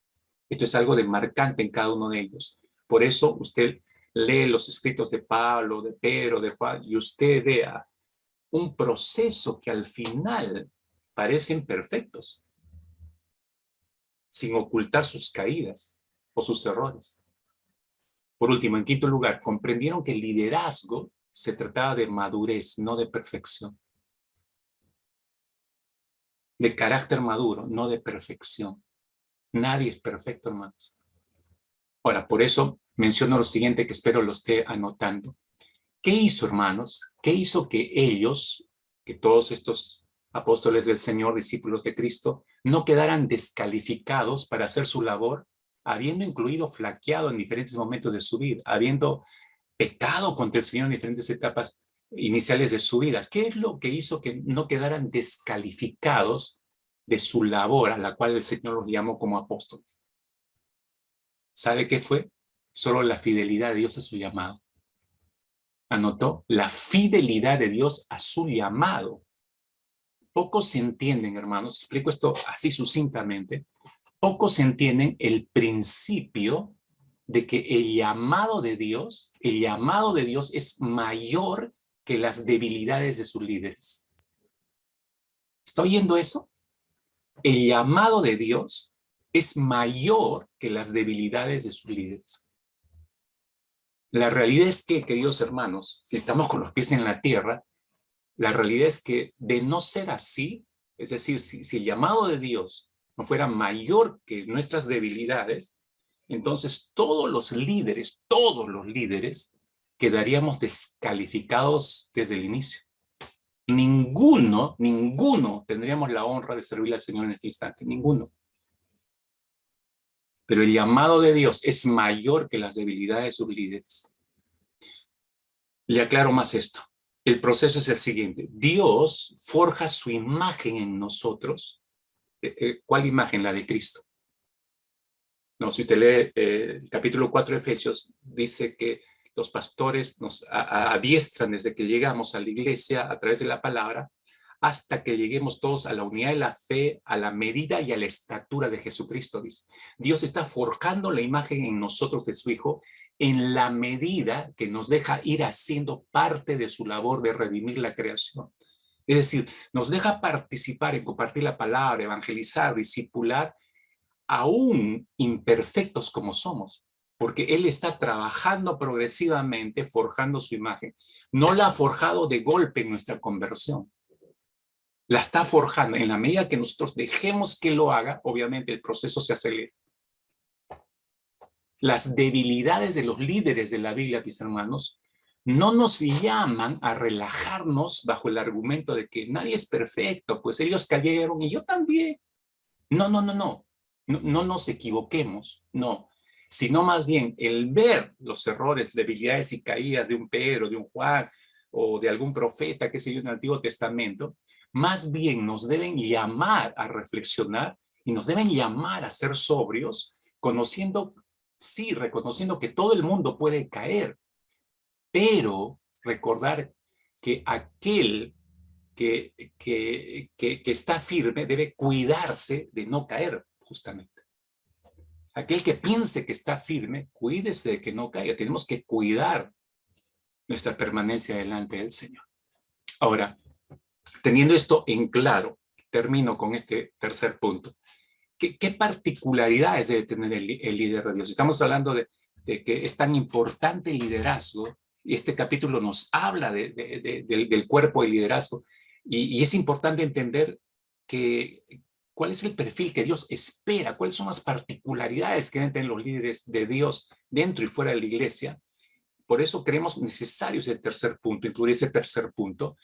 Esto es algo de marcante en cada uno de ellos. Por eso usted lee los escritos de Pablo, de Pedro, de Juan, y usted vea un proceso que al final parecen perfectos, sin ocultar sus caídas o sus errores. Por último, en quinto lugar, comprendieron que el liderazgo se trataba de madurez, no de perfección. De carácter maduro, no de perfección. Nadie es perfecto, hermanos. Ahora, por eso menciono lo siguiente que espero lo esté anotando. ¿Qué hizo, hermanos? ¿Qué hizo que ellos, que todos estos apóstoles del Señor, discípulos de Cristo, no quedaran descalificados para hacer su labor, habiendo incluido flaqueado en diferentes momentos de su vida, habiendo pecado contra el Señor en diferentes etapas iniciales de su vida? ¿Qué es lo que hizo que no quedaran descalificados de su labor a la cual el Señor los llamó como apóstoles? ¿Sabe qué fue? Solo la fidelidad de Dios a su llamado. Anotó la fidelidad de Dios a su llamado. Pocos entienden, hermanos, explico esto así sucintamente, pocos entienden el principio de que el llamado de Dios es mayor que las debilidades de sus líderes. ¿Está oyendo eso? El llamado de Dios es mayor que las debilidades de sus líderes. La realidad es que, queridos hermanos, si estamos con los pies en la tierra, la realidad es que de no ser así, es decir, si el llamado de Dios no fuera mayor que nuestras debilidades, entonces todos los líderes, quedaríamos descalificados desde el inicio. Ninguno tendríamos la honra de servir al Señor en este instante, ninguno. Pero el llamado de Dios es mayor que las debilidades de sus líderes. Le aclaro más esto. El proceso es el siguiente. Dios forja su imagen en nosotros. ¿Cuál imagen? La de Cristo. No, si usted lee el capítulo 4 de Efesios, dice que los pastores nos adiestran desde que llegamos a la iglesia a través de la palabra hasta que lleguemos todos a la unidad de la fe, a la medida y a la estatura de Jesucristo, dice. Dios está forjando la imagen en nosotros de su Hijo en la medida que nos deja ir haciendo parte de su labor de redimir la creación. Es decir, nos deja participar en compartir la palabra, evangelizar, discipular, aún imperfectos como somos, porque Él está trabajando progresivamente, forjando su imagen. No la ha forjado de golpe en nuestra conversión. La está forjando. En la medida que nosotros dejemos que lo haga, obviamente el proceso se acelera. Las debilidades de los líderes de la Biblia, mis hermanos, no nos llaman a relajarnos bajo el argumento de que nadie es perfecto, pues ellos cayeron y yo también. No nos equivoquemos, no, sino más bien el ver los errores, debilidades y caídas de un Pedro, de un Juan o de algún profeta, que sé yo, en el Antiguo Testamento, más bien nos deben llamar a reflexionar y nos deben llamar a ser sobrios, conociendo, sí, reconociendo que todo el mundo puede caer, pero recordar que aquel que está firme debe cuidarse de no caer, justamente. Aquel que piense que está firme, cuídese de que no caiga. Tenemos que cuidar nuestra permanencia delante del Señor. Ahora, teniendo esto en claro, termino con este tercer punto. ¿Qué particularidades debe tener el líder de Dios? Estamos hablando de que es tan importante el liderazgo, y este capítulo nos habla del cuerpo del liderazgo, y es importante entender cuál es el perfil que Dios espera, cuáles son las particularidades que deben tener los líderes de Dios dentro y fuera de la iglesia. Por eso creemos necesario ese tercer punto, incluir ese tercer punto,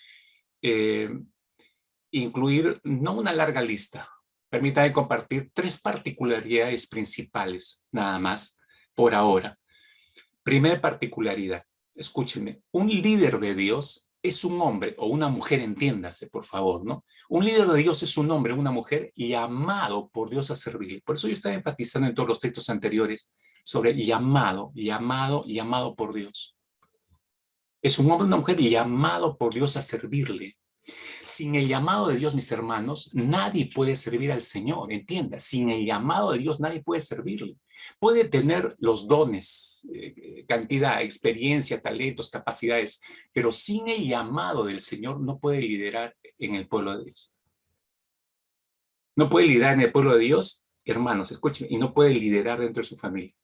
incluir no una larga lista. Permítame compartir 3 particularidades principales, nada más, por ahora. Primera particularidad, escúchenme, un líder de Dios es un hombre o una mujer, entiéndase, por favor, ¿no? Un líder de Dios es un hombre o una mujer llamado por Dios a servirle. Por eso yo estaba enfatizando en todos los textos anteriores sobre llamado por Dios. Es un hombre o una mujer llamado por Dios a servirle. Sin el llamado de Dios, mis hermanos, nadie puede servir al Señor, entienda. Sin el llamado de Dios, nadie puede servirle. Puede tener los dones, cantidad, experiencia, talentos, capacidades, pero sin el llamado del Señor no puede liderar en el pueblo de Dios. No puede liderar en el pueblo de Dios, hermanos, escuchen, y no puede liderar dentro de su familia.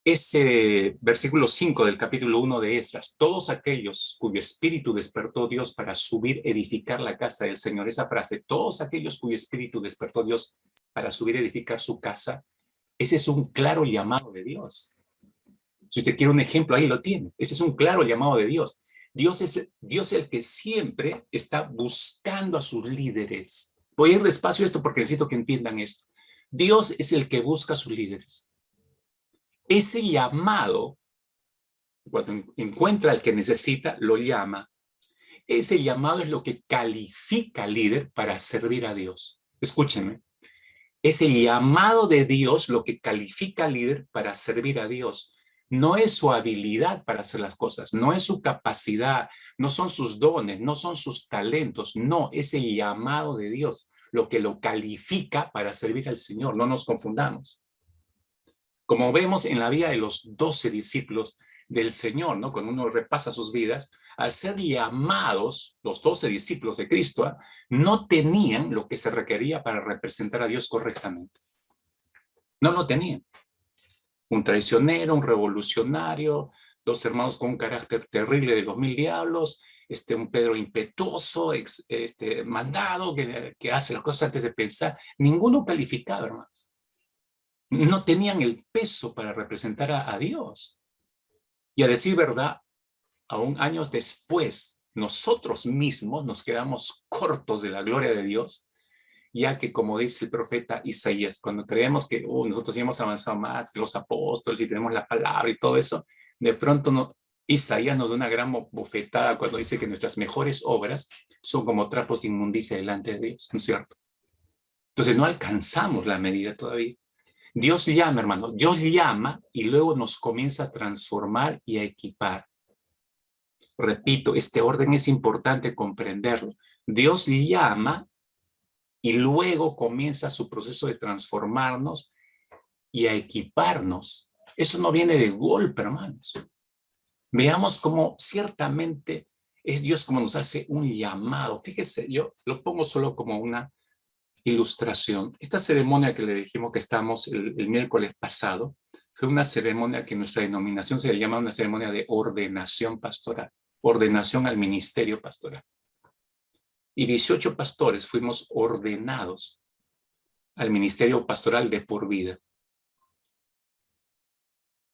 Ese versículo 5 del capítulo 1 de Esdras, todos aquellos cuyo espíritu despertó Dios para subir, edificar la casa del Señor, esa frase, todos aquellos cuyo espíritu despertó Dios para subir, edificar su casa, ese es un claro llamado de Dios. Si usted quiere un ejemplo, ahí lo tiene. Ese es un claro llamado de Dios. Dios es el que siempre está buscando a sus líderes. Voy a ir despacio a esto porque necesito que entiendan esto. Dios es el que busca a sus líderes. Ese llamado, cuando encuentra al que necesita, lo llama. Ese llamado es lo que califica al líder para servir a Dios. Escúchenme. Es el llamado de Dios lo que califica al líder para servir a Dios. No es su habilidad para hacer las cosas, no es su capacidad, no son sus dones, no son sus talentos, no, es el llamado de Dios lo que lo califica para servir al Señor, no nos confundamos. Como vemos en la vida de los 12 discípulos del Señor, ¿no? Cuando uno repasa sus vidas, al ser llamados, los 12 discípulos de Cristo, no tenían lo que se requería para representar a Dios correctamente. No lo tenían. Un traicionero, un revolucionario, dos hermanos con un carácter terrible de los 1000 diablos, un Pedro impetuoso, mandado, que hace las cosas antes de pensar. Ninguno calificado, hermanos. No tenían el peso para representar a Dios. Y a decir verdad, aún años después, nosotros mismos nos quedamos cortos de la gloria de Dios, ya que, como dice el profeta Isaías, cuando creemos que nosotros ya hemos avanzado más que los apóstoles y tenemos la palabra y todo eso, de pronto Isaías nos da una gran bofetada cuando dice que nuestras mejores obras son como trapos de inmundicia delante de Dios, ¿no es cierto? Entonces no alcanzamos la medida todavía. Dios llama, hermano, Dios llama y luego nos comienza a transformar y a equipar. Repito, este orden es importante comprenderlo. Dios llama y luego comienza su proceso de transformarnos y a equiparnos. Eso no viene de golpe, hermanos. Veamos cómo ciertamente es Dios como nos hace un llamado. Fíjese, yo lo pongo solo como una ilustración. Esta ceremonia que le dijimos que estamos el miércoles pasado, fue una ceremonia que en nuestra denominación se le llama una ceremonia de ordenación pastoral, ordenación al ministerio pastoral. Y 18 pastores fuimos ordenados al ministerio pastoral de por vida.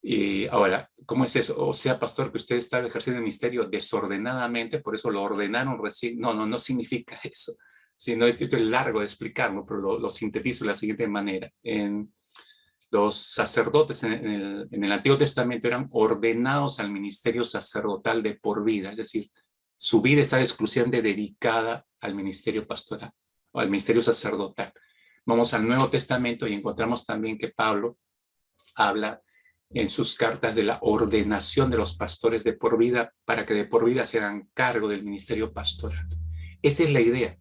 Y ahora, ¿cómo es eso? O sea, pastor, que usted está ejerciendo el ministerio desordenadamente, por eso lo ordenaron recién. No significa eso. Sino esto es largo de explicarlo, pero lo sintetizo de la siguiente manera. Los sacerdotes en el Antiguo Testamento eran ordenados al ministerio sacerdotal de por vida, es decir, su vida está exclusivamente dedicada al ministerio pastoral o al ministerio sacerdotal. Vamos al Nuevo Testamento y encontramos también que Pablo habla en sus cartas de la ordenación de los pastores de por vida para que de por vida se hagan cargo del ministerio pastoral. Esa es la idea.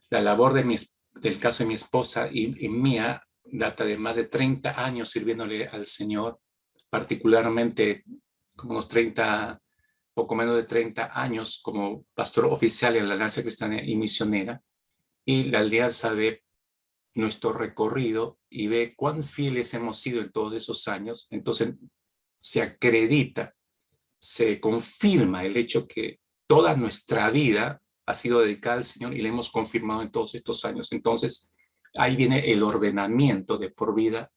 La labor del caso de mi esposa y mía data de más de 30 años sirviéndole al Señor, particularmente como unos 30, poco menos de 30 años como pastor oficial en la Alianza Cristiana y Misionera, y la alianza ve nuestro recorrido y ve cuán fieles hemos sido en todos esos años. Entonces se acredita, se confirma el hecho que toda nuestra vida ha sido dedicada al Señor y le hemos confirmado en todos estos años. Entonces, ahí viene el ordenamiento de por vida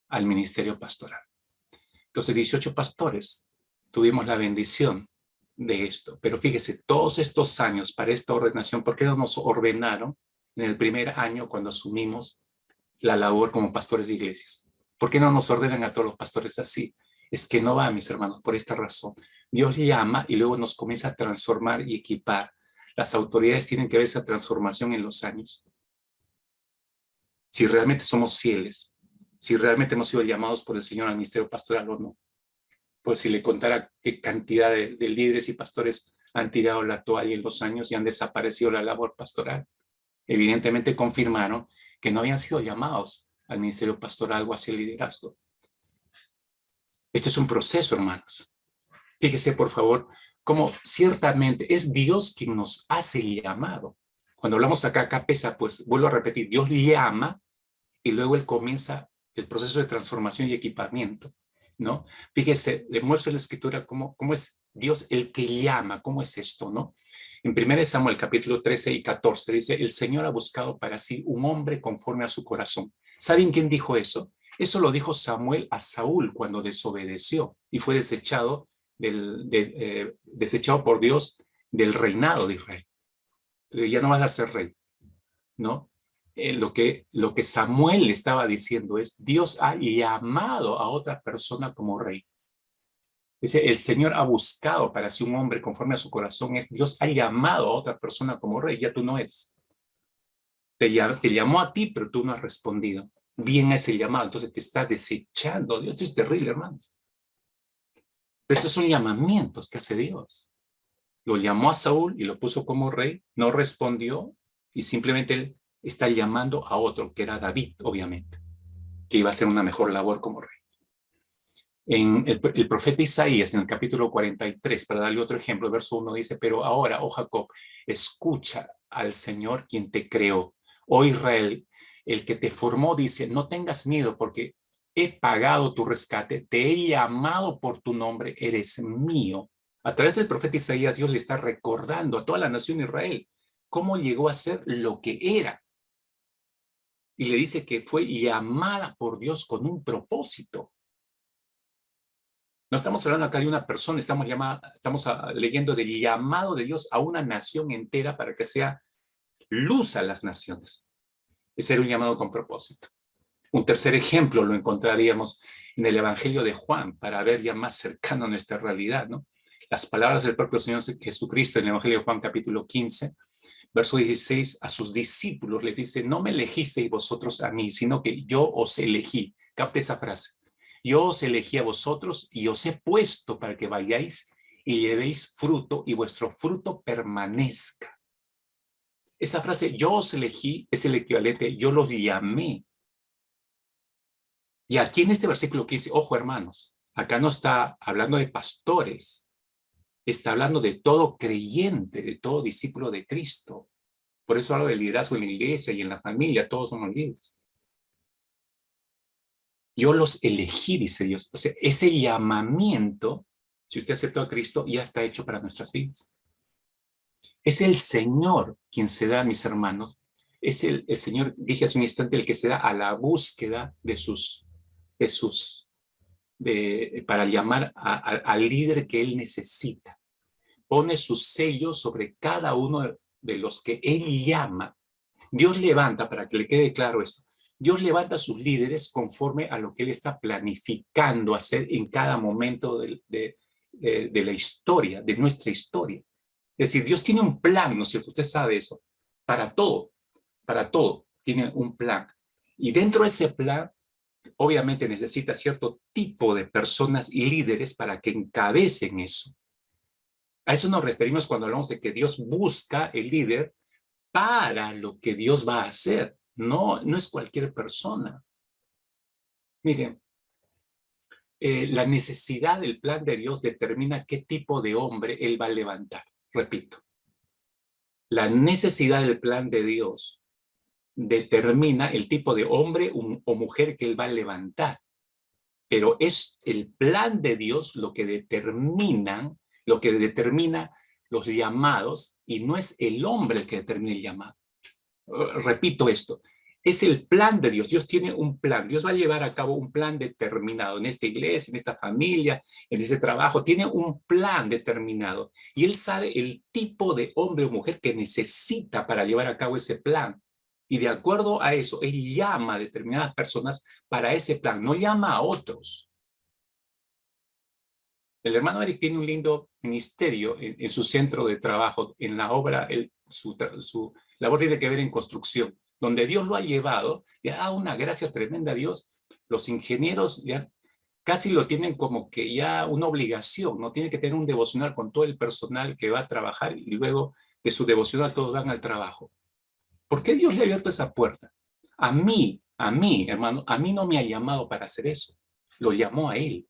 al ministerio pastoral. Entonces, 18 pastores tuvimos la bendición de esto. Pero fíjese, todos estos años para esta ordenación, ¿por qué no nos ordenaron en el primer año cuando asumimos la labor como pastores de iglesias? ¿Por qué no nos ordenan a todos los pastores así? Es que no va, mis hermanos, por esta razón. Dios llama y luego nos comienza a transformar y equipar. Las autoridades tienen que ver esa transformación en los años. Si realmente somos fieles, si realmente hemos sido llamados por el Señor al ministerio pastoral o no. Pues si le contara qué cantidad de líderes y pastores han tirado la toalla en los años y han desaparecido la labor pastoral. Evidentemente confirmaron que no habían sido llamados al ministerio pastoral o hacia el liderazgo. Este es un proceso, hermanos. Fíjese, por favor, cómo ciertamente es Dios quien nos hace el llamado. Cuando hablamos acá pesa, pues vuelvo a repetir, Dios llama y luego Él comienza el proceso de transformación y equipamiento, ¿no? Fíjese, le muestro en la Escritura cómo es Dios el que llama, cómo es esto, ¿no? En 1 Samuel capítulo 13 y 14 dice, el Señor ha buscado para sí un hombre conforme a su corazón. ¿Saben quién dijo eso? Eso lo dijo Samuel a Saúl cuando desobedeció y fue desechado por Dios del reinado de Israel. Entonces ya no vas a ser rey, ¿no? Lo que Samuel le estaba diciendo es, Dios ha llamado a otra persona como rey. Dice, el Señor ha buscado para sí un hombre conforme a su corazón, es Dios ha llamado a otra persona como rey, ya tú no eres. Te llamó a ti, pero tú no has respondido. bien ese llamado. Entonces te está desechando. Dios es terrible, hermanos. Pero estos son llamamientos que hace Dios. Lo llamó a Saúl y lo puso como rey, no respondió y simplemente él está llamando a otro, que era David, obviamente, que iba a hacer una mejor labor como rey. En el profeta Isaías, en el capítulo 43, para darle otro ejemplo, el verso 1 dice, pero ahora, oh Jacob, escucha al Señor quien te creó. Oh Israel, el que te formó dice, no tengas miedo porque he pagado tu rescate, te he llamado por tu nombre, eres mío. A través del profeta Isaías, Dios le está recordando a toda la nación de Israel cómo llegó a ser lo que era. Y le dice que fue llamada por Dios con un propósito. No estamos hablando acá de una persona, estamos leyendo del llamado de Dios a una nación entera para que sea luz a las naciones. Ese era un llamado con propósito. Un tercer ejemplo lo encontraríamos en el Evangelio de Juan, para ver ya más cercano a nuestra realidad, ¿no? Las palabras del propio Señor Jesucristo en el Evangelio de Juan capítulo 15, verso 16, a sus discípulos les dice, no me elegisteis vosotros a mí, sino que yo os elegí. Capte esa frase. Yo os elegí a vosotros y os he puesto para que vayáis y llevéis fruto y vuestro fruto permanezca. Esa frase, yo os elegí, es el equivalente, yo los llamé. Y aquí en este versículo que dice, ojo hermanos, acá no está hablando de pastores, está hablando de todo creyente, de todo discípulo de Cristo. Por eso hablo de liderazgo en la iglesia y en la familia, todos somos líderes. Yo los elegí, dice Dios. O sea, ese llamamiento, si usted aceptó a Cristo, ya está hecho para nuestras vidas. Es el Señor quien se da, mis hermanos. Es el Señor, dije hace un instante, el que se da a la búsqueda para llamar al líder que Él necesita. Pone su sello sobre cada uno de los que Él llama. Dios levanta, para que le quede claro esto, Dios levanta a sus líderes conforme a lo que Él está planificando hacer en cada momento de la historia, de nuestra historia. Es decir, Dios tiene un plan, ¿no es cierto? Usted sabe eso. Para todo, tiene un plan. Y dentro de ese plan, obviamente necesita cierto tipo de personas y líderes para que encabecen eso. A eso nos referimos cuando hablamos de que Dios busca el líder para lo que Dios va a hacer. No es cualquier persona. Miren, la necesidad del plan de Dios determina qué tipo de hombre Él va a levantar. Repito, la necesidad del plan de Dios determina el tipo de hombre o mujer que Él va a levantar. Pero es el plan de Dios lo que determina los llamados y no es el hombre el que determina el llamado. Repito esto, es el plan de Dios. Dios tiene un plan. Dios va a llevar a cabo un plan determinado en esta iglesia, en esta familia, en ese trabajo. Tiene un plan determinado y Él sabe el tipo de hombre o mujer que necesita para llevar a cabo ese plan. Y de acuerdo a eso, Él llama a determinadas personas para ese plan, no llama a otros. El hermano Eric tiene un lindo ministerio en su centro de trabajo, en la obra, su labor tiene que ver en construcción, donde Dios lo ha llevado, le da una gracia tremenda a Dios. Los ingenieros ya casi lo tienen como que ya una obligación, ¿no? Tienen que tener un devocional con todo el personal que va a trabajar y luego de su devocional todos van al trabajo. ¿Por qué Dios le ha abierto esa puerta? A mí, hermano, a mí no me ha llamado para hacer eso. Lo llamó a Él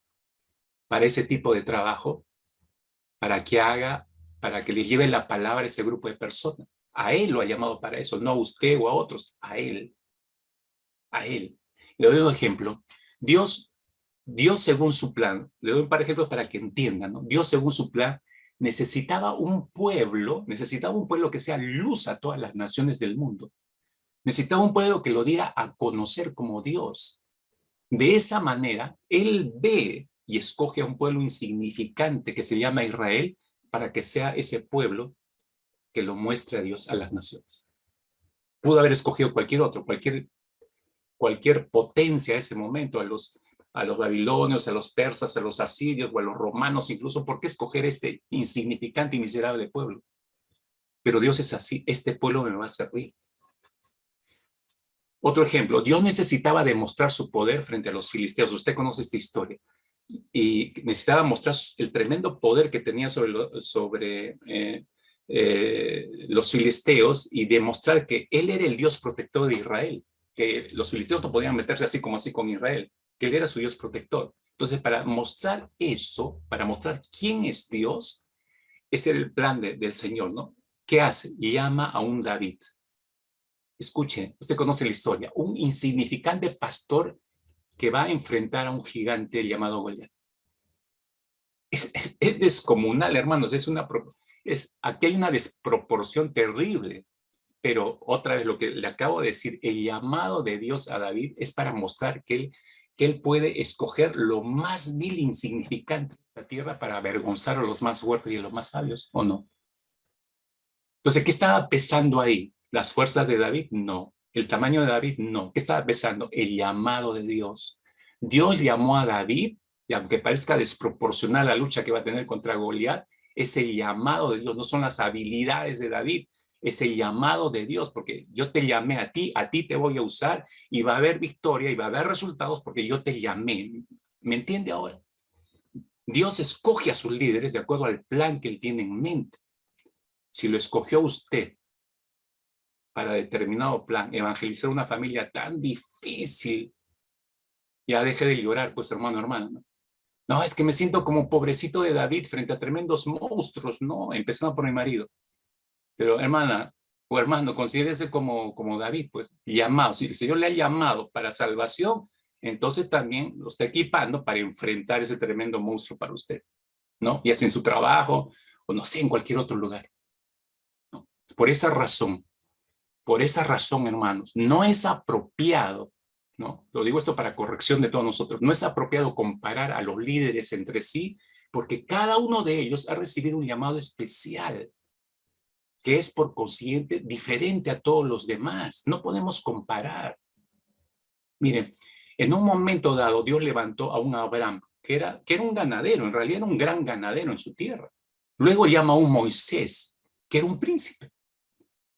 para ese tipo de trabajo, para que le lleve la palabra a ese grupo de personas. A Él lo ha llamado para eso, no a usted o a otros, a Él. A Él. Le doy un ejemplo. Dios según su plan, le doy un par de ejemplos para que entiendan, ¿no? Dios según su plan necesitaba un pueblo que sea luz a todas las naciones del mundo. Necesitaba un pueblo que lo diera a conocer como Dios. De esa manera, Él ve y escoge a un pueblo insignificante que se llama Israel para que sea ese pueblo que lo muestre a Dios a las naciones. Pudo haber escogido cualquier otro, cualquier potencia a ese momento, a los babilonios, a los persas, a los asirios o a los romanos incluso. ¿Por qué escoger este insignificante y miserable pueblo? Pero Dios es así, este pueblo me va a servir. Otro ejemplo, Dios necesitaba demostrar su poder frente a los filisteos. Usted conoce esta historia. Y necesitaba mostrar el tremendo poder que tenía sobre los filisteos y demostrar que él era el Dios protector de Israel, que los filisteos no podían meterse así con Israel, que él era su Dios protector. Entonces, para mostrar eso, para mostrar quién es Dios, ese era el plan del Señor, ¿no? ¿Qué hace? Llama a un David. Escuche, usted conoce la historia, un insignificante pastor que va a enfrentar a un gigante llamado Goliat. Es descomunal, hermanos, aquí hay una desproporción terrible, pero otra vez lo que le acabo de decir, el llamado de Dios a David es para mostrar que él puede escoger lo más vil e insignificante de esta tierra para avergonzar a los más fuertes y a los más sabios, ¿o no? Entonces, ¿qué estaba pesando ahí? ¿Las fuerzas de David? No. ¿El tamaño de David? No. ¿Qué estaba pesando? El llamado de Dios. Dios llamó a David, y aunque parezca desproporcional la lucha que va a tener contra Goliat, es el llamado de Dios, no son las habilidades de David, es el llamado de Dios, porque yo te llamé a ti te voy a usar, y va a haber victoria, y va a haber resultados, porque yo te llamé. ¿Me entiende ahora? Dios escoge a sus líderes de acuerdo al plan que él tiene en mente. Si lo escogió usted para determinado plan, evangelizar una familia tan difícil, ya deje de llorar, pues hermano, hermana, ¿no? No, es que me siento como pobrecito de David frente a tremendos monstruos, ¿no? Empezando por mi marido. Pero hermana o hermano, considérese como David, pues, llamado. Si el Señor le ha llamado para salvación, entonces también lo está equipando para enfrentar ese tremendo monstruo para usted, ¿no? Ya sea en su trabajo o no sé, en cualquier otro lugar, ¿no? Por esa razón, hermanos, no es apropiado, ¿no? Lo digo esto para corrección de todos nosotros, no es apropiado comparar a los líderes entre sí, porque cada uno de ellos ha recibido un llamado especial, que es por consiguiente diferente a todos los demás. No podemos comparar. Miren, en un momento dado, Dios levantó a un Abraham, que era un ganadero, en realidad era un gran ganadero en su tierra. Luego llama a un Moisés, que era un príncipe,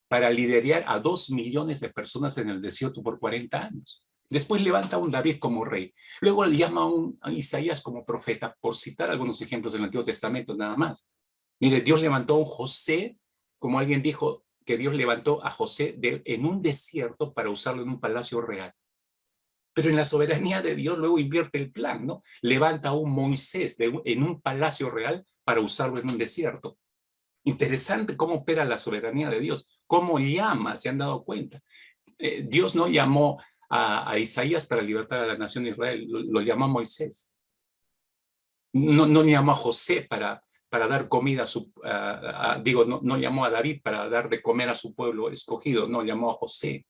para liderar a 2 millones de personas en el desierto por 40 años. Después levanta a un David como rey. Luego le llama a Isaías como profeta, por citar algunos ejemplos del Antiguo Testamento nada más. Mire, Dios levantó a un José, como alguien dijo que Dios levantó a José en un desierto para usarlo en un palacio real. Pero en la soberanía de Dios luego invierte el plan, ¿no? Levanta a un Moisés en un palacio real para usarlo en un desierto. Interesante cómo opera la soberanía de Dios, cómo llama, ¿se han dado cuenta? Dios no llamó a Isaías para libertar a la nación de Israel, lo llamó a Moisés. No llamó a José para dar comida no llamó a David para dar de comer a su pueblo escogido, no, llamó a José.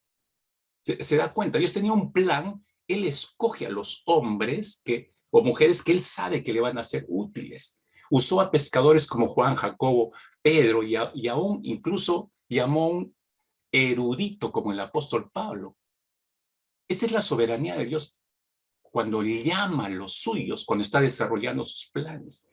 ¿Se da cuenta? Dios tenía un plan, él escoge a los hombres o mujeres que él sabe que le van a ser útiles. Usó a pescadores como Juan, Jacobo, Pedro y aún incluso llamó a un erudito como el apóstol Pablo. Esa es la soberanía de Dios cuando llama a los suyos, cuando está desarrollando sus planes.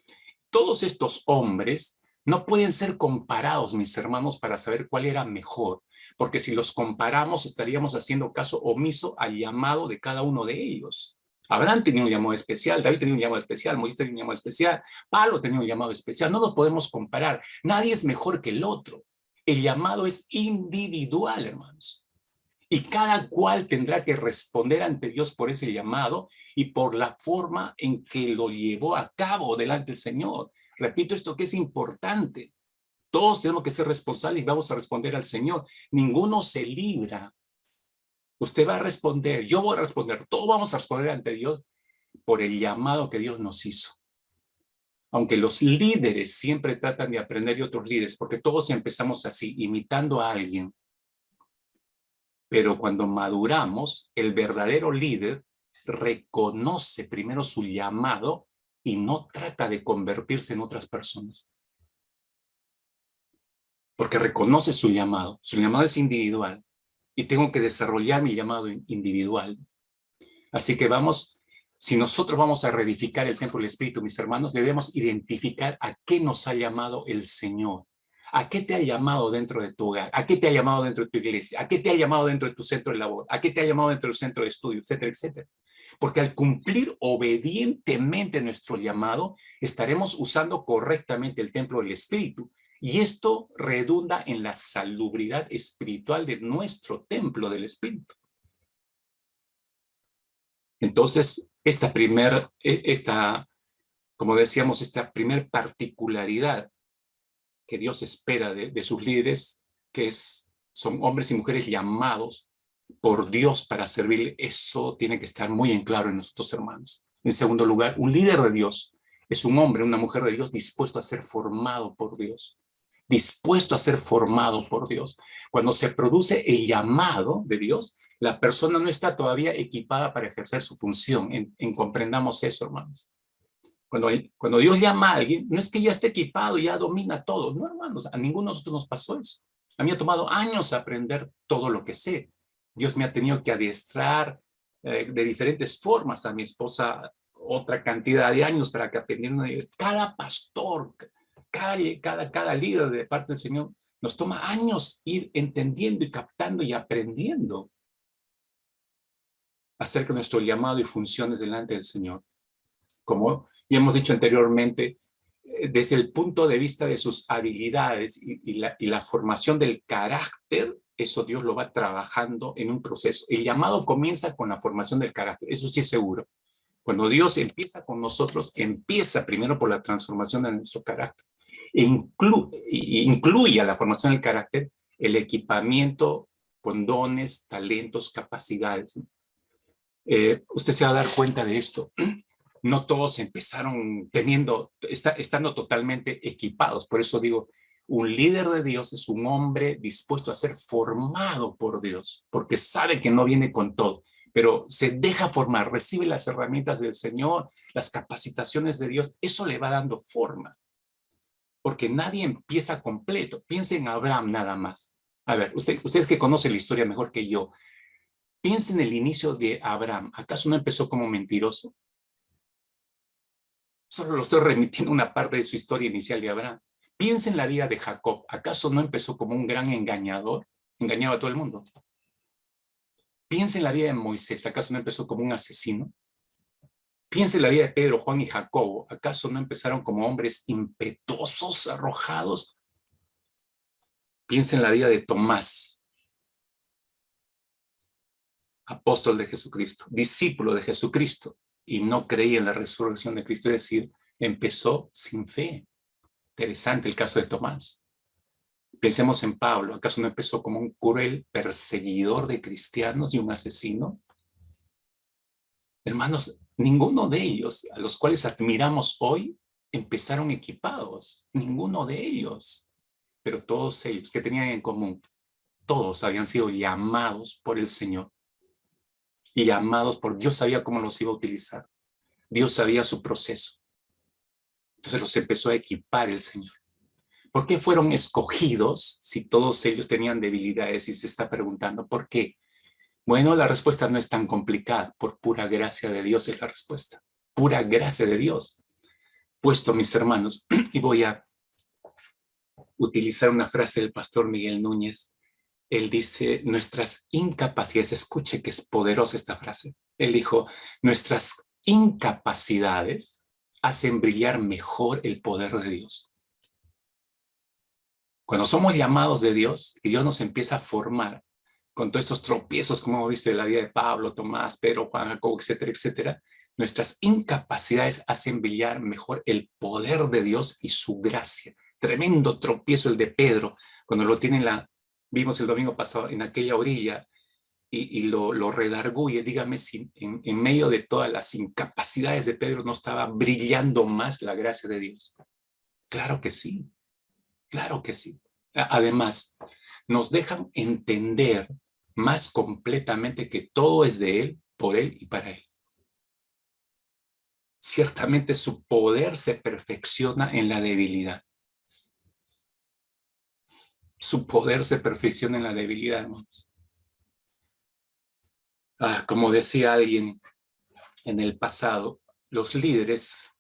Todos estos hombres no pueden ser comparados, mis hermanos, para saber cuál era mejor, porque si los comparamos estaríamos haciendo caso omiso al llamado de cada uno de ellos. Abraham tenía un llamado especial, David tenía un llamado especial, Moisés tenía un llamado especial, Pablo tenía un llamado especial. No los podemos comparar. Nadie es mejor que el otro. El llamado es individual, hermanos. Y cada cual tendrá que responder ante Dios por ese llamado y por la forma en que lo llevó a cabo delante del Señor. Repito esto que es importante. Todos tenemos que ser responsables y vamos a responder al Señor. Ninguno se libra. Usted va a responder, yo voy a responder, todos vamos a responder ante Dios por el llamado que Dios nos hizo. Aunque los líderes siempre tratan de aprender de otros líderes, porque todos empezamos así, imitando a alguien. Pero cuando maduramos, el verdadero líder reconoce primero su llamado y no trata de convertirse en otras personas. Porque reconoce su llamado. Su llamado es individual y tengo que desarrollar mi llamado individual. Así que si nosotros vamos a reedificar el templo del Espíritu, mis hermanos, debemos identificar a qué nos ha llamado el Señor. ¿A qué te ha llamado dentro de tu hogar? ¿A qué te ha llamado dentro de tu iglesia? ¿A qué te ha llamado dentro de tu centro de labor? ¿A qué te ha llamado dentro del centro de estudio? Etcétera, etcétera. Porque al cumplir obedientemente nuestro llamado, estaremos usando correctamente el templo del Espíritu. Y esto redunda en la salubridad espiritual de nuestro templo del Espíritu. Entonces, como decíamos, esta primer particularidad que Dios espera de sus líderes, son hombres y mujeres llamados por Dios para servir, eso tiene que estar muy en claro en nosotros, hermanos. En segundo lugar, un líder de Dios es un hombre, una mujer de Dios dispuesto a ser formado por Dios. Dispuesto a ser formado por Dios. Cuando se produce el llamado de Dios, la persona no está todavía equipada para ejercer su función. Comprendamos eso, hermanos. Cuando Dios llama a alguien, no es que ya esté equipado, ya domina todo. No, hermanos, a ninguno de nosotros nos pasó eso. A mí me ha tomado años aprender todo lo que sé. Dios me ha tenido que adiestrar de diferentes formas, a mi esposa otra cantidad de años para que aprendiera. Cada pastor, cada líder de parte del Señor, nos toma años ir entendiendo y captando y aprendiendo acerca de nuestro llamado y funciones delante del Señor. Como ya hemos dicho anteriormente, desde el punto de vista de sus habilidades y la formación del carácter, eso Dios lo va trabajando en un proceso. El llamado comienza con la formación del carácter, eso sí es seguro. Cuando Dios empieza con nosotros, empieza primero por la transformación de nuestro carácter. Incluye a la formación del carácter el equipamiento con dones, talentos, capacidades. Usted se va a dar cuenta de esto. No todos empezaron estando totalmente equipados. Por eso digo, un líder de Dios es un hombre dispuesto a ser formado por Dios, porque sabe que no viene con todo, pero se deja formar, recibe las herramientas del Señor, las capacitaciones de Dios, eso le va dando forma, porque nadie empieza completo. Piensen en Abraham nada más. A ver, ustedes que conocen la historia mejor que yo, piensen en el inicio de Abraham. ¿Acaso no empezó como mentiroso? Solo lo estoy remitiendo una parte de su historia inicial de Abraham. Piensa en la vida de Jacob. ¿Acaso no empezó como un gran engañador? Engañaba a todo el mundo. Piensa en la vida de Moisés. ¿Acaso no empezó como un asesino? Piensa en la vida de Pedro, Juan y Jacobo. ¿Acaso no empezaron como hombres impetuosos, arrojados? Piensa en la vida de Tomás, apóstol de Jesucristo, discípulo de Jesucristo, y no creía en la resurrección de Cristo, es decir, empezó sin fe. Interesante el caso de Tomás. Pensemos en Pablo. ¿Acaso no empezó como un cruel perseguidor de cristianos y un asesino? Hermanos, ninguno de ellos, a los cuales admiramos hoy, empezaron equipados. Ninguno de ellos. Pero todos ellos, ¿qué tenían en común? Todos habían sido llamados por el Señor. Y llamados por Dios, sabía cómo los iba a utilizar. Dios sabía su proceso. Entonces los empezó a equipar el Señor. ¿Por qué fueron escogidos si todos ellos tenían debilidades? Y se está preguntando, ¿por qué? Bueno, la respuesta no es tan complicada. Por pura gracia de Dios es la respuesta. Pura gracia de Dios. Puesto, mis hermanos, y voy a utilizar una frase del pastor Miguel Núñez. Él dice, nuestras incapacidades, escuche que es poderosa esta frase. Él dijo, nuestras incapacidades hacen brillar mejor el poder de Dios. Cuando somos llamados de Dios y Dios nos empieza a formar con todos estos tropiezos, como hemos visto en la vida de Pablo, Tomás, Pedro, Juan, Jacobo, etcétera, etcétera, nuestras incapacidades hacen brillar mejor el poder de Dios y su gracia. Tremendo tropiezo el de Pedro, cuando lo vimos el domingo pasado en aquella orilla y lo redarguye. Dígame si en medio de todas las incapacidades de Pedro no estaba brillando más la gracia de Dios. Claro que sí. Claro que sí. Además, nos dejan entender más completamente que todo es de Él, por Él y para Él. Ciertamente su poder se perfecciona en la debilidad. Su poder se perfecciona en la debilidad, hermanos. Como decía alguien en el pasado, los líderes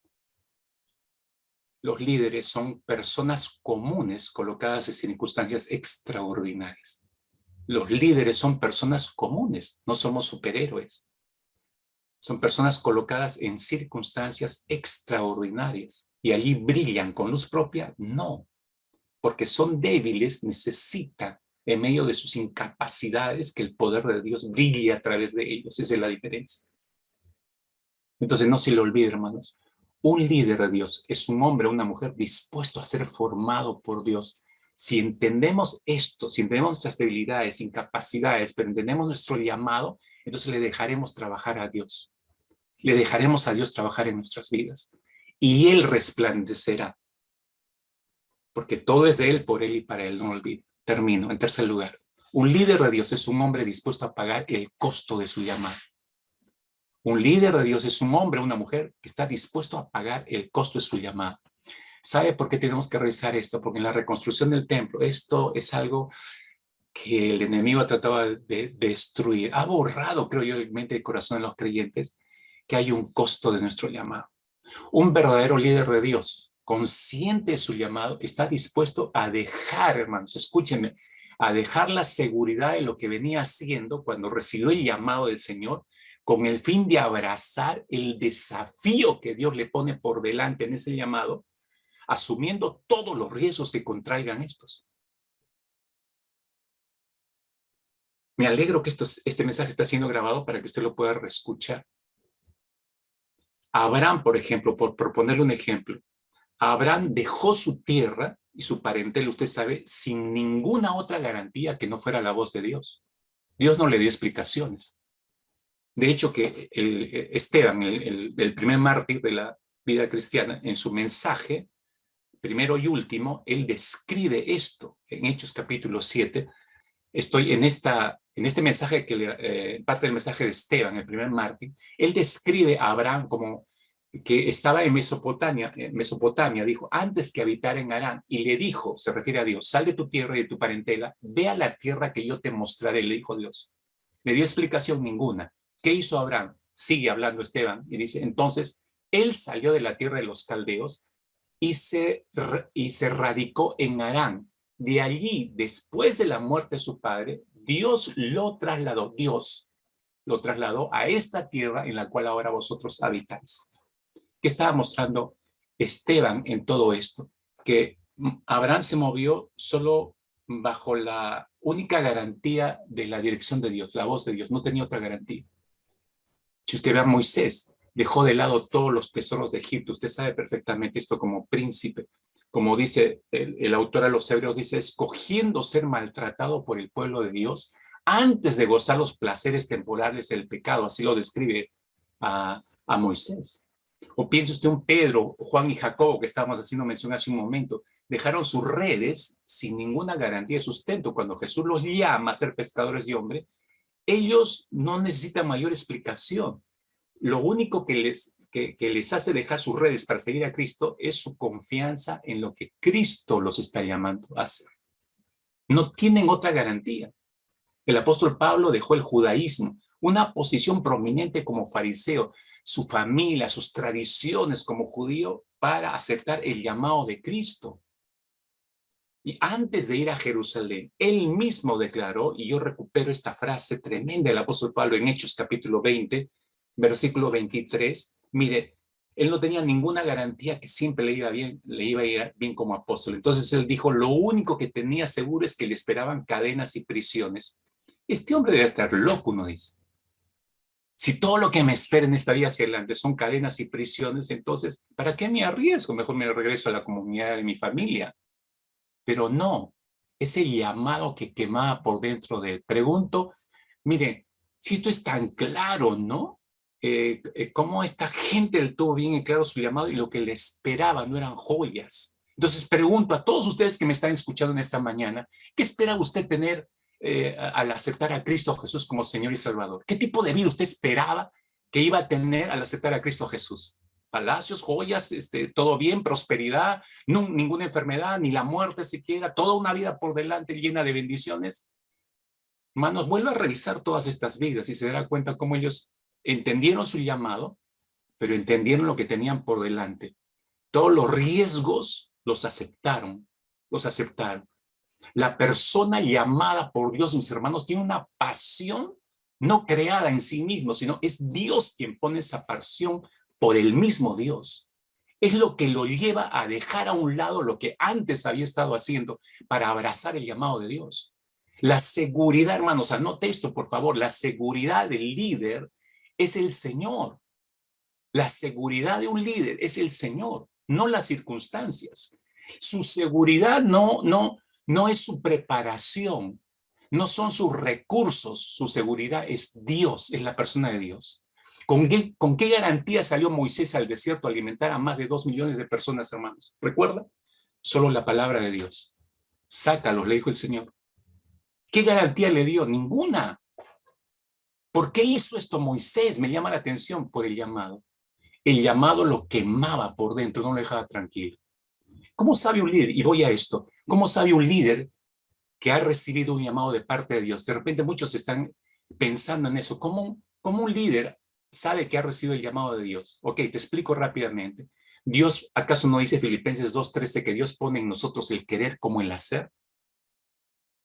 Los líderes son personas comunes colocadas en circunstancias extraordinarias. Los líderes son personas comunes, no somos superhéroes. Son personas colocadas en circunstancias extraordinarias y allí brillan con luz propia. No, porque son débiles, necesitan en medio de sus incapacidades que el poder de Dios brille a través de ellos. Esa es la diferencia. Entonces no se lo olvide, hermanos. Un líder de Dios es un hombre o una mujer dispuesto a ser formado por Dios. Si entendemos esto, si entendemos nuestras debilidades, incapacidades, pero entendemos nuestro llamado, entonces le dejaremos trabajar a Dios. Le dejaremos a Dios trabajar en nuestras vidas. Y Él resplandecerá. Porque todo es de Él, por Él y para Él. No olvide. Termino. En tercer lugar, un líder de Dios es un hombre dispuesto a pagar el costo de su llamado. Un líder de Dios es un hombre o una mujer que está dispuesto a pagar el costo de su llamado. ¿Sabe por qué tenemos que revisar esto? Porque en la reconstrucción del templo, esto es algo que el enemigo ha tratado de destruir. Ha borrado, creo yo, en mente y corazón de los creyentes que hay un costo de nuestro llamado. Un verdadero líder de Dios, consciente de su llamado, está dispuesto a dejar, hermanos, escúchenme, a dejar la seguridad de lo que venía haciendo cuando recibió el llamado del Señor, con el fin de abrazar el desafío que Dios le pone por delante en ese llamado, asumiendo todos los riesgos que contraigan estos. Me alegro que este mensaje está siendo grabado para que usted lo pueda reescuchar. Abraham, por ejemplo, por proponerle un ejemplo, Abraham dejó su tierra y su parentela, usted sabe, sin ninguna otra garantía que no fuera la voz de Dios. Dios no le dio explicaciones. De hecho, que Esteban, el primer mártir de la vida cristiana, en su mensaje, primero y último, él describe esto en Hechos capítulo 7. Estoy en este mensaje, parte del mensaje de Esteban, el primer mártir. Él describe a Abraham como que estaba en Mesopotamia, dijo, antes que habitar en Harán, y le dijo, se refiere a Dios, sal de tu tierra y de tu parentela, ve a la tierra que yo te mostraré, le dijo Dios. Le dio explicación ninguna. ¿Qué hizo Abraham? Sigue hablando Esteban y dice, entonces, él salió de la tierra de los caldeos y se radicó en Harán. De allí, después de la muerte de su padre, Dios lo trasladó a esta tierra en la cual ahora vosotros habitáis. ¿Qué estaba mostrando Esteban en todo esto? Que Abraham se movió solo bajo la única garantía de la dirección de Dios, la voz de Dios, no tenía otra garantía. Si usted ve a Moisés, dejó de lado todos los tesoros de Egipto, usted sabe perfectamente esto como príncipe, como dice el autor a los Hebreos, dice, escogiendo ser maltratado por el pueblo de Dios antes de gozar los placeres temporales del pecado, así lo describe a Moisés. O piense usted un Pedro, Juan y Jacobo, que estábamos haciendo mención hace un momento, dejaron sus redes sin ninguna garantía de sustento. Cuando Jesús los llama a ser pescadores de hombre, ellos no necesitan mayor explicación. Lo único que les hace dejar sus redes para seguir a Cristo es su confianza en lo que Cristo los está llamando a hacer. No tienen otra garantía. El apóstol Pablo dejó el judaísmo, una posición prominente como fariseo, su familia, sus tradiciones como judío, para aceptar el llamado de Cristo. Y antes de ir a Jerusalén, él mismo declaró, y yo recupero esta frase tremenda del apóstol Pablo en Hechos capítulo 20, versículo 23, mire, él no tenía ninguna garantía que siempre le iba a ir bien como apóstol. Entonces él dijo, lo único que tenía seguro es que le esperaban cadenas y prisiones. Este hombre debe estar loco, uno dice. Si todo lo que me espera en esta vida hacia adelante son cadenas y prisiones, entonces, ¿para qué me arriesgo? Mejor me regreso a la comunidad de mi familia. Pero no, ese llamado que quemaba por dentro de él. Pregunto, mire, si esto es tan claro, ¿no? Cómo esta gente tuvo bien claro su llamado y lo que le esperaba no eran joyas. Entonces pregunto a todos ustedes que me están escuchando en esta mañana, ¿qué espera usted tener al aceptar a Cristo Jesús como Señor y Salvador? ¿Qué tipo de vida usted esperaba que iba a tener al aceptar a Cristo Jesús? Palacios, joyas, todo bien, prosperidad, no, ninguna enfermedad, ni la muerte siquiera, toda una vida por delante llena de bendiciones. Hermanos, vuelva a revisar todas estas vidas y se dará cuenta cómo ellos entendieron su llamado, pero entendieron lo que tenían por delante. Todos los riesgos los aceptaron, los aceptaron. La persona llamada por Dios, mis hermanos, tiene una pasión no creada en sí mismo, sino es Dios quien pone esa pasión por el mismo Dios. Es lo que lo lleva a dejar a un lado lo que antes había estado haciendo para abrazar el llamado de Dios. La seguridad, hermanos, anote esto, por favor, la seguridad del líder es el Señor. La seguridad de un líder es el Señor, no las circunstancias. Su seguridad no es su preparación, no son sus recursos, su seguridad es Dios, es la persona de Dios. ¿Con qué garantía salió Moisés al desierto a alimentar a más de 2 millones de personas, hermanos? ¿Recuerda? Solo la palabra de Dios. Sácalos, le dijo el Señor. ¿Qué garantía le dio? Ninguna. ¿Por qué hizo esto Moisés? Me llama la atención por el llamado. El llamado lo quemaba por dentro, no lo dejaba tranquilo. ¿Cómo sabe un líder? Y voy a esto. ¿Cómo sabe un líder que ha recibido un llamado de parte de Dios? De repente muchos están pensando en eso. ¿Cómo un líder sabe que ha recibido el llamado de Dios? Ok, te explico rápidamente. Dios, ¿acaso no dice Filipenses 2:13 que Dios pone en nosotros el querer como el hacer?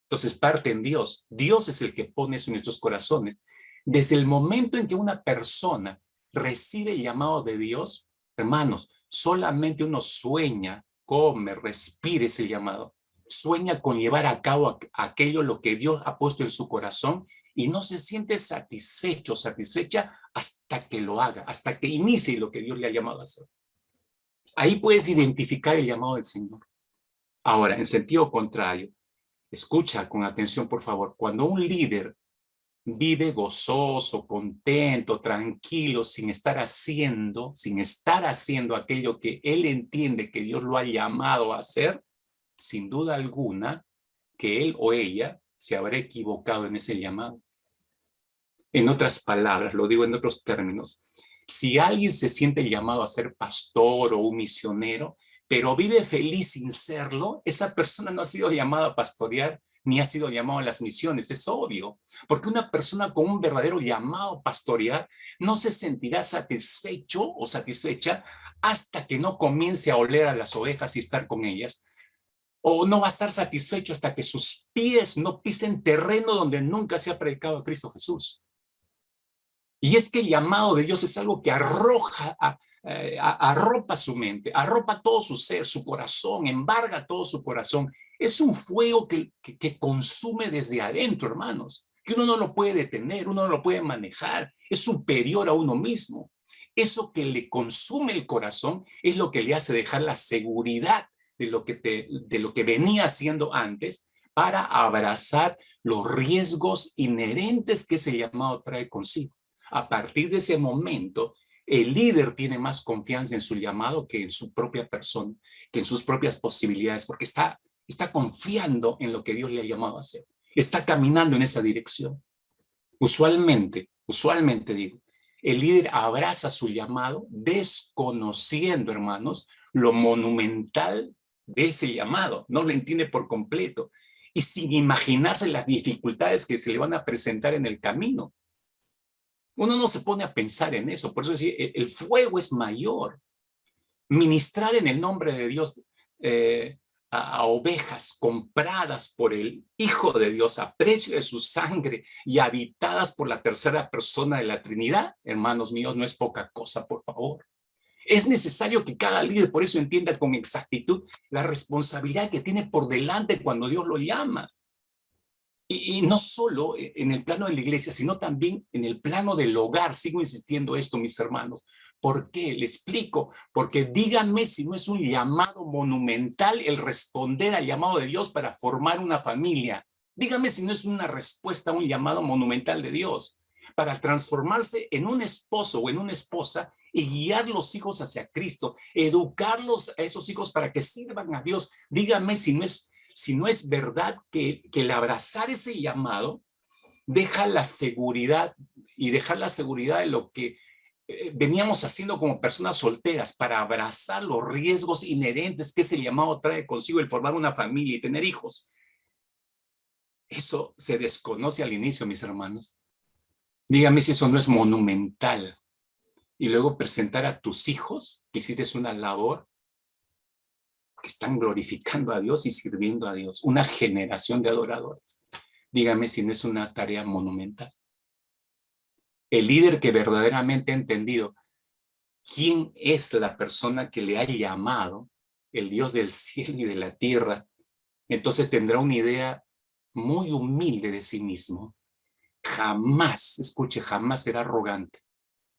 Entonces parte en Dios. Dios es el que pone eso en nuestros corazones. Desde el momento en que una persona recibe el llamado de Dios, hermanos, solamente uno sueña, come, respira ese llamado. Sueña con llevar a cabo aquello lo que Dios ha puesto en su corazón y no se siente satisfecho, satisfecha hasta que lo haga, hasta que inicie lo que Dios le ha llamado a hacer. Ahí puedes identificar el llamado del Señor. Ahora, en sentido contrario, escucha con atención, por favor. Cuando un líder vive gozoso, contento, tranquilo, sin estar haciendo aquello que él entiende que Dios lo ha llamado a hacer, sin duda alguna que él o ella se habrá equivocado en ese llamado. En otras palabras, lo digo en otros términos, si alguien se siente llamado a ser pastor o un misionero, pero vive feliz sin serlo, esa persona no ha sido llamada a pastorear ni ha sido llamado a las misiones, es obvio, porque una persona con un verdadero llamado a pastorear no se sentirá satisfecho o satisfecha hasta que no comience a oler a las ovejas y estar con ellas, o no va a estar satisfecho hasta que sus pies no pisen terreno donde nunca se ha predicado a Cristo Jesús. Y es que el llamado de Dios es algo que arropa su mente, arropa todo su ser, su corazón, embarga todo su corazón. Es un fuego que consume desde adentro, hermanos, que uno no lo puede detener, uno no lo puede manejar, es superior a uno mismo. Eso que le consume el corazón es lo que le hace dejar la seguridad de lo que venía haciendo antes para abrazar los riesgos inherentes que ese llamado trae consigo. A partir de ese momento, el líder tiene más confianza en su llamado que en su propia persona, que en sus propias posibilidades, porque está confiando en lo que Dios le ha llamado a hacer. Está caminando en esa dirección. Usualmente digo, el líder abraza su llamado desconociendo, hermanos, lo monumental de ese llamado. No lo entiende por completo y sin imaginarse las dificultades que se le van a presentar en el camino. Uno no se pone a pensar en eso, por eso decir, el fuego es mayor. Ministrar en el nombre de Dios a ovejas compradas por el Hijo de Dios a precio de su sangre y habitadas por la tercera persona de la Trinidad, hermanos míos, no es poca cosa, por favor. Es necesario que cada líder por eso entienda con exactitud la responsabilidad que tiene por delante cuando Dios lo llama. Y no solo en el plano de la iglesia, sino también en el plano del hogar. Sigo insistiendo esto, mis hermanos. ¿Por qué? Le explico. Porque díganme si no es un llamado monumental el responder al llamado de Dios para formar una familia. Díganme si no es una respuesta a un llamado monumental de Dios para transformarse en un esposo o en una esposa y guiar los hijos hacia Cristo, educarlos a esos hijos para que sirvan a Dios. Díganme si no es verdad que el abrazar ese llamado deja la seguridad y dejar la seguridad de lo que veníamos haciendo como personas solteras para abrazar los riesgos inherentes que ese llamado trae consigo, el formar una familia y tener hijos. Eso se desconoce al inicio, mis hermanos. Dígame si eso no es monumental. Y luego presentar a tus hijos que hiciste una labor que están glorificando a Dios y sirviendo a Dios. Una generación de adoradores. Dígame si no es una tarea monumental. El líder que verdaderamente ha entendido quién es la persona que le ha llamado, el Dios del cielo y de la tierra, entonces tendrá una idea muy humilde de sí mismo. Jamás, escuche, jamás será arrogante,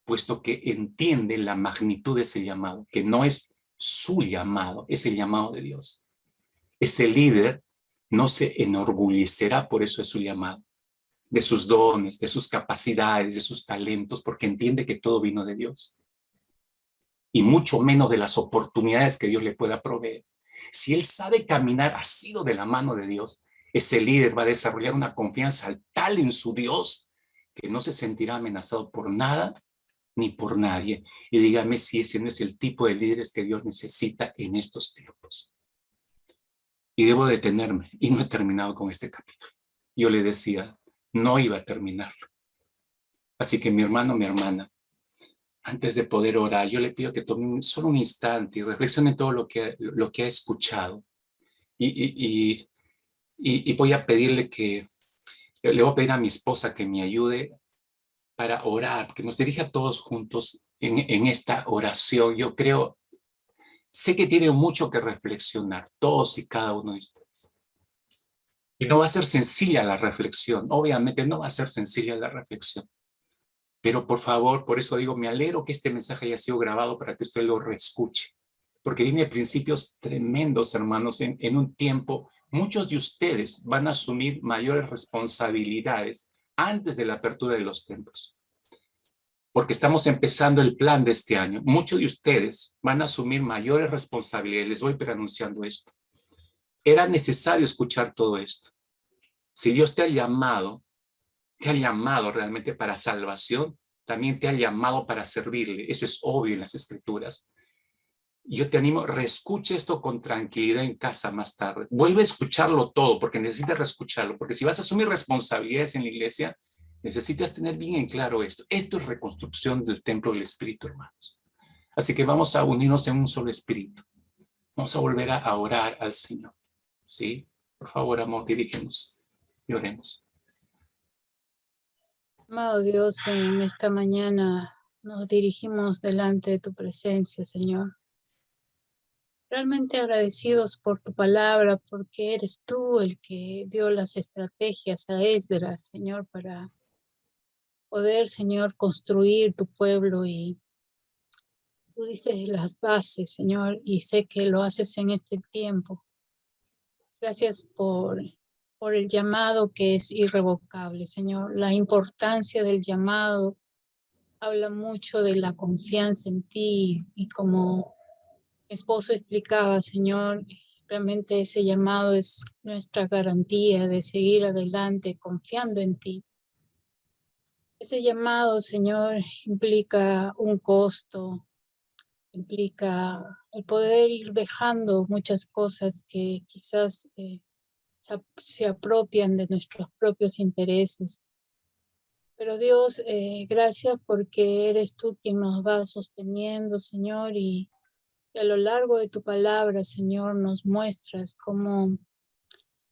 puesto que entiende la magnitud de ese llamado, que no es su llamado, es el llamado de Dios. Ese líder no se enorgullecerá por eso de su llamado, de sus dones, de sus capacidades, de sus talentos, porque entiende que todo vino de Dios. Y mucho menos de las oportunidades que Dios le pueda proveer. Si él sabe caminar asido de la mano de Dios, ese líder va a desarrollar una confianza tal en su Dios que no se sentirá amenazado por nada ni por nadie. Y dígame si ese no es el tipo de líderes que Dios necesita en estos tiempos. Y debo detenerme, y no he terminado con este capítulo. Yo le decía, no iba a terminarlo. Así que mi hermano, mi hermana, antes de poder orar, yo le pido que tome solo un instante y reflexione todo lo que ha escuchado. Y voy a pedirle le voy a pedir a mi esposa que me ayude para orar, que nos dirija a todos juntos en esta oración. Yo creo, sé que tienen mucho que reflexionar, todos y cada uno de ustedes. Y no va a ser sencilla la reflexión, obviamente no va a ser sencilla la reflexión. Pero por favor, por eso digo, me alegro que este mensaje haya sido grabado para que usted lo reescuche. Porque tiene principios tremendos, hermanos, en un tiempo. Muchos de ustedes van a asumir mayores responsabilidades antes de la apertura de los templos. Porque estamos empezando el plan de este año. Muchos de ustedes van a asumir mayores responsabilidades. Les voy preanunciando esto. Era necesario escuchar todo esto. Si Dios te ha llamado realmente para salvación, también te ha llamado para servirle. Eso es obvio en las Escrituras. Y yo te animo, reescuche esto con tranquilidad en casa más tarde. Vuelve a escucharlo todo, porque necesitas reescucharlo, porque si vas a asumir responsabilidades en la iglesia, necesitas tener bien en claro esto. Esto es reconstrucción del templo del Espíritu, hermanos. Así que vamos a unirnos en un solo espíritu. Vamos a volver a orar al Señor. ¿Sí? Por favor, amor, dirígenos y oremos. Amado Dios, en esta mañana nos dirigimos delante de tu presencia, Señor. Realmente agradecidos por tu palabra, porque eres tú el que dio las estrategias a Esdras, Señor, para poder, Señor, construir tu pueblo. Y tú dices las bases, Señor, y sé que lo haces en este tiempo. Gracias por el llamado que es irrevocable, Señor. La importancia del llamado habla mucho de la confianza en ti, y como mi esposo explicaba, Señor, realmente ese llamado es nuestra garantía de seguir adelante confiando en ti. Ese llamado, Señor, implica un costo, implica el poder ir dejando muchas cosas que quizás se apropian de nuestros propios intereses. Pero Dios, gracias porque eres tú quien nos va sosteniendo, Señor, y a lo largo de tu palabra, Señor, nos muestras cómo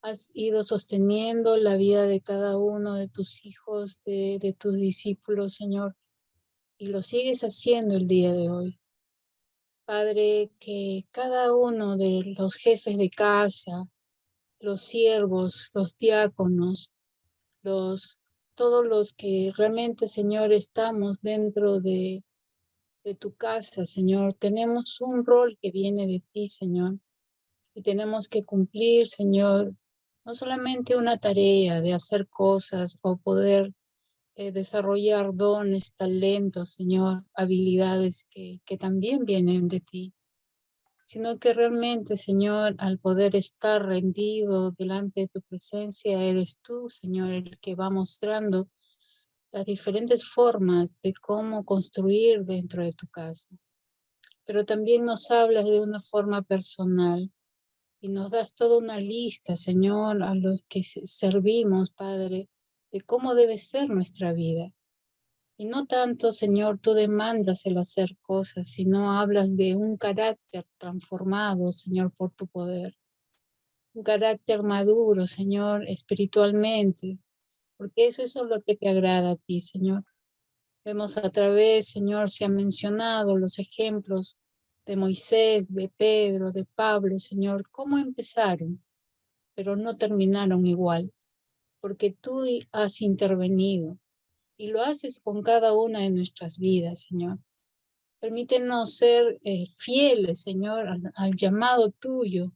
has ido sosteniendo la vida de cada uno de tus hijos, de tus discípulos, Señor, y lo sigues haciendo el día de hoy. Padre, que cada uno de los jefes de casa, los siervos, los diáconos, todos los que realmente, Señor, estamos dentro de tu casa, Señor, tenemos un rol que viene de ti, Señor, y tenemos que cumplir, Señor, no solamente una tarea de hacer cosas o poder desarrollar dones, talentos, Señor, habilidades que también vienen de ti, sino que realmente, Señor, al poder estar rendido delante de tu presencia, eres tú, Señor, el que va mostrando las diferentes formas de cómo construir dentro de tu casa. Pero también nos hablas de una forma personal y nos das toda una lista, Señor, a los que servimos, Padre, de cómo debe ser nuestra vida. Y no tanto, Señor, tú demandas el hacer cosas, sino hablas de un carácter transformado, Señor, por tu poder. Un carácter maduro, Señor, espiritualmente, porque eso es lo que te agrada a ti, Señor. Vemos a través, Señor, se han mencionado los ejemplos de Moisés, de Pedro, de Pablo, Señor, cómo empezaron, pero no terminaron igual, porque tú has intervenido y lo haces con cada una de nuestras vidas, Señor. Permítenos ser fieles, Señor, al llamado tuyo,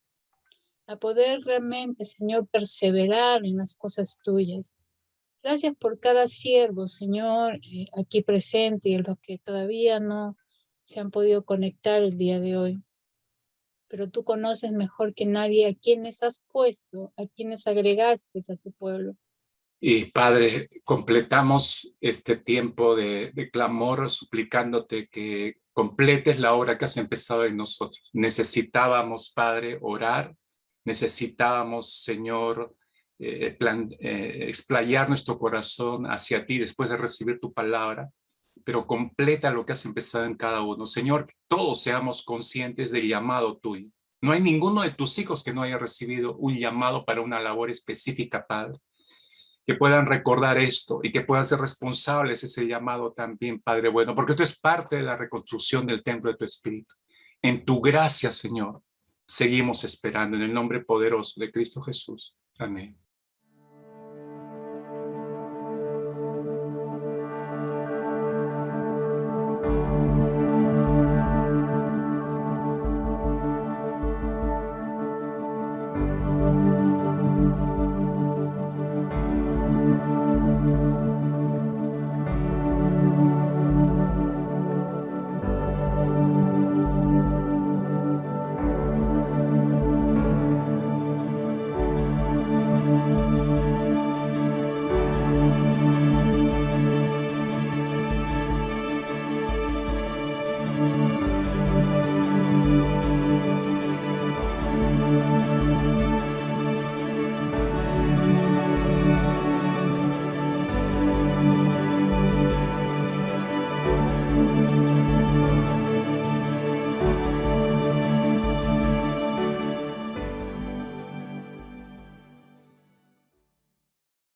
a poder realmente, Señor, perseverar en las cosas tuyas. Gracias por cada siervo, Señor, aquí presente y los que todavía no se han podido conectar el día de hoy. Pero tú conoces mejor que nadie a quienes has puesto, a quienes agregaste a tu pueblo. Y Padre, completamos este tiempo de clamor suplicándote que completes la obra que has empezado en nosotros. Necesitábamos, Padre, orar, necesitábamos, Señor, explayar nuestro corazón hacia ti después de recibir tu palabra, pero completa lo que has empezado en cada uno. Señor, que todos seamos conscientes del llamado tuyo. No hay ninguno de tus hijos que no haya recibido un llamado para una labor específica, Padre. Que puedan recordar esto y que puedan ser responsables de ese llamado también, Padre bueno, porque esto es parte de la reconstrucción del templo de tu Espíritu. En tu gracia, Señor, seguimos esperando en el nombre poderoso de Cristo Jesús. Amén.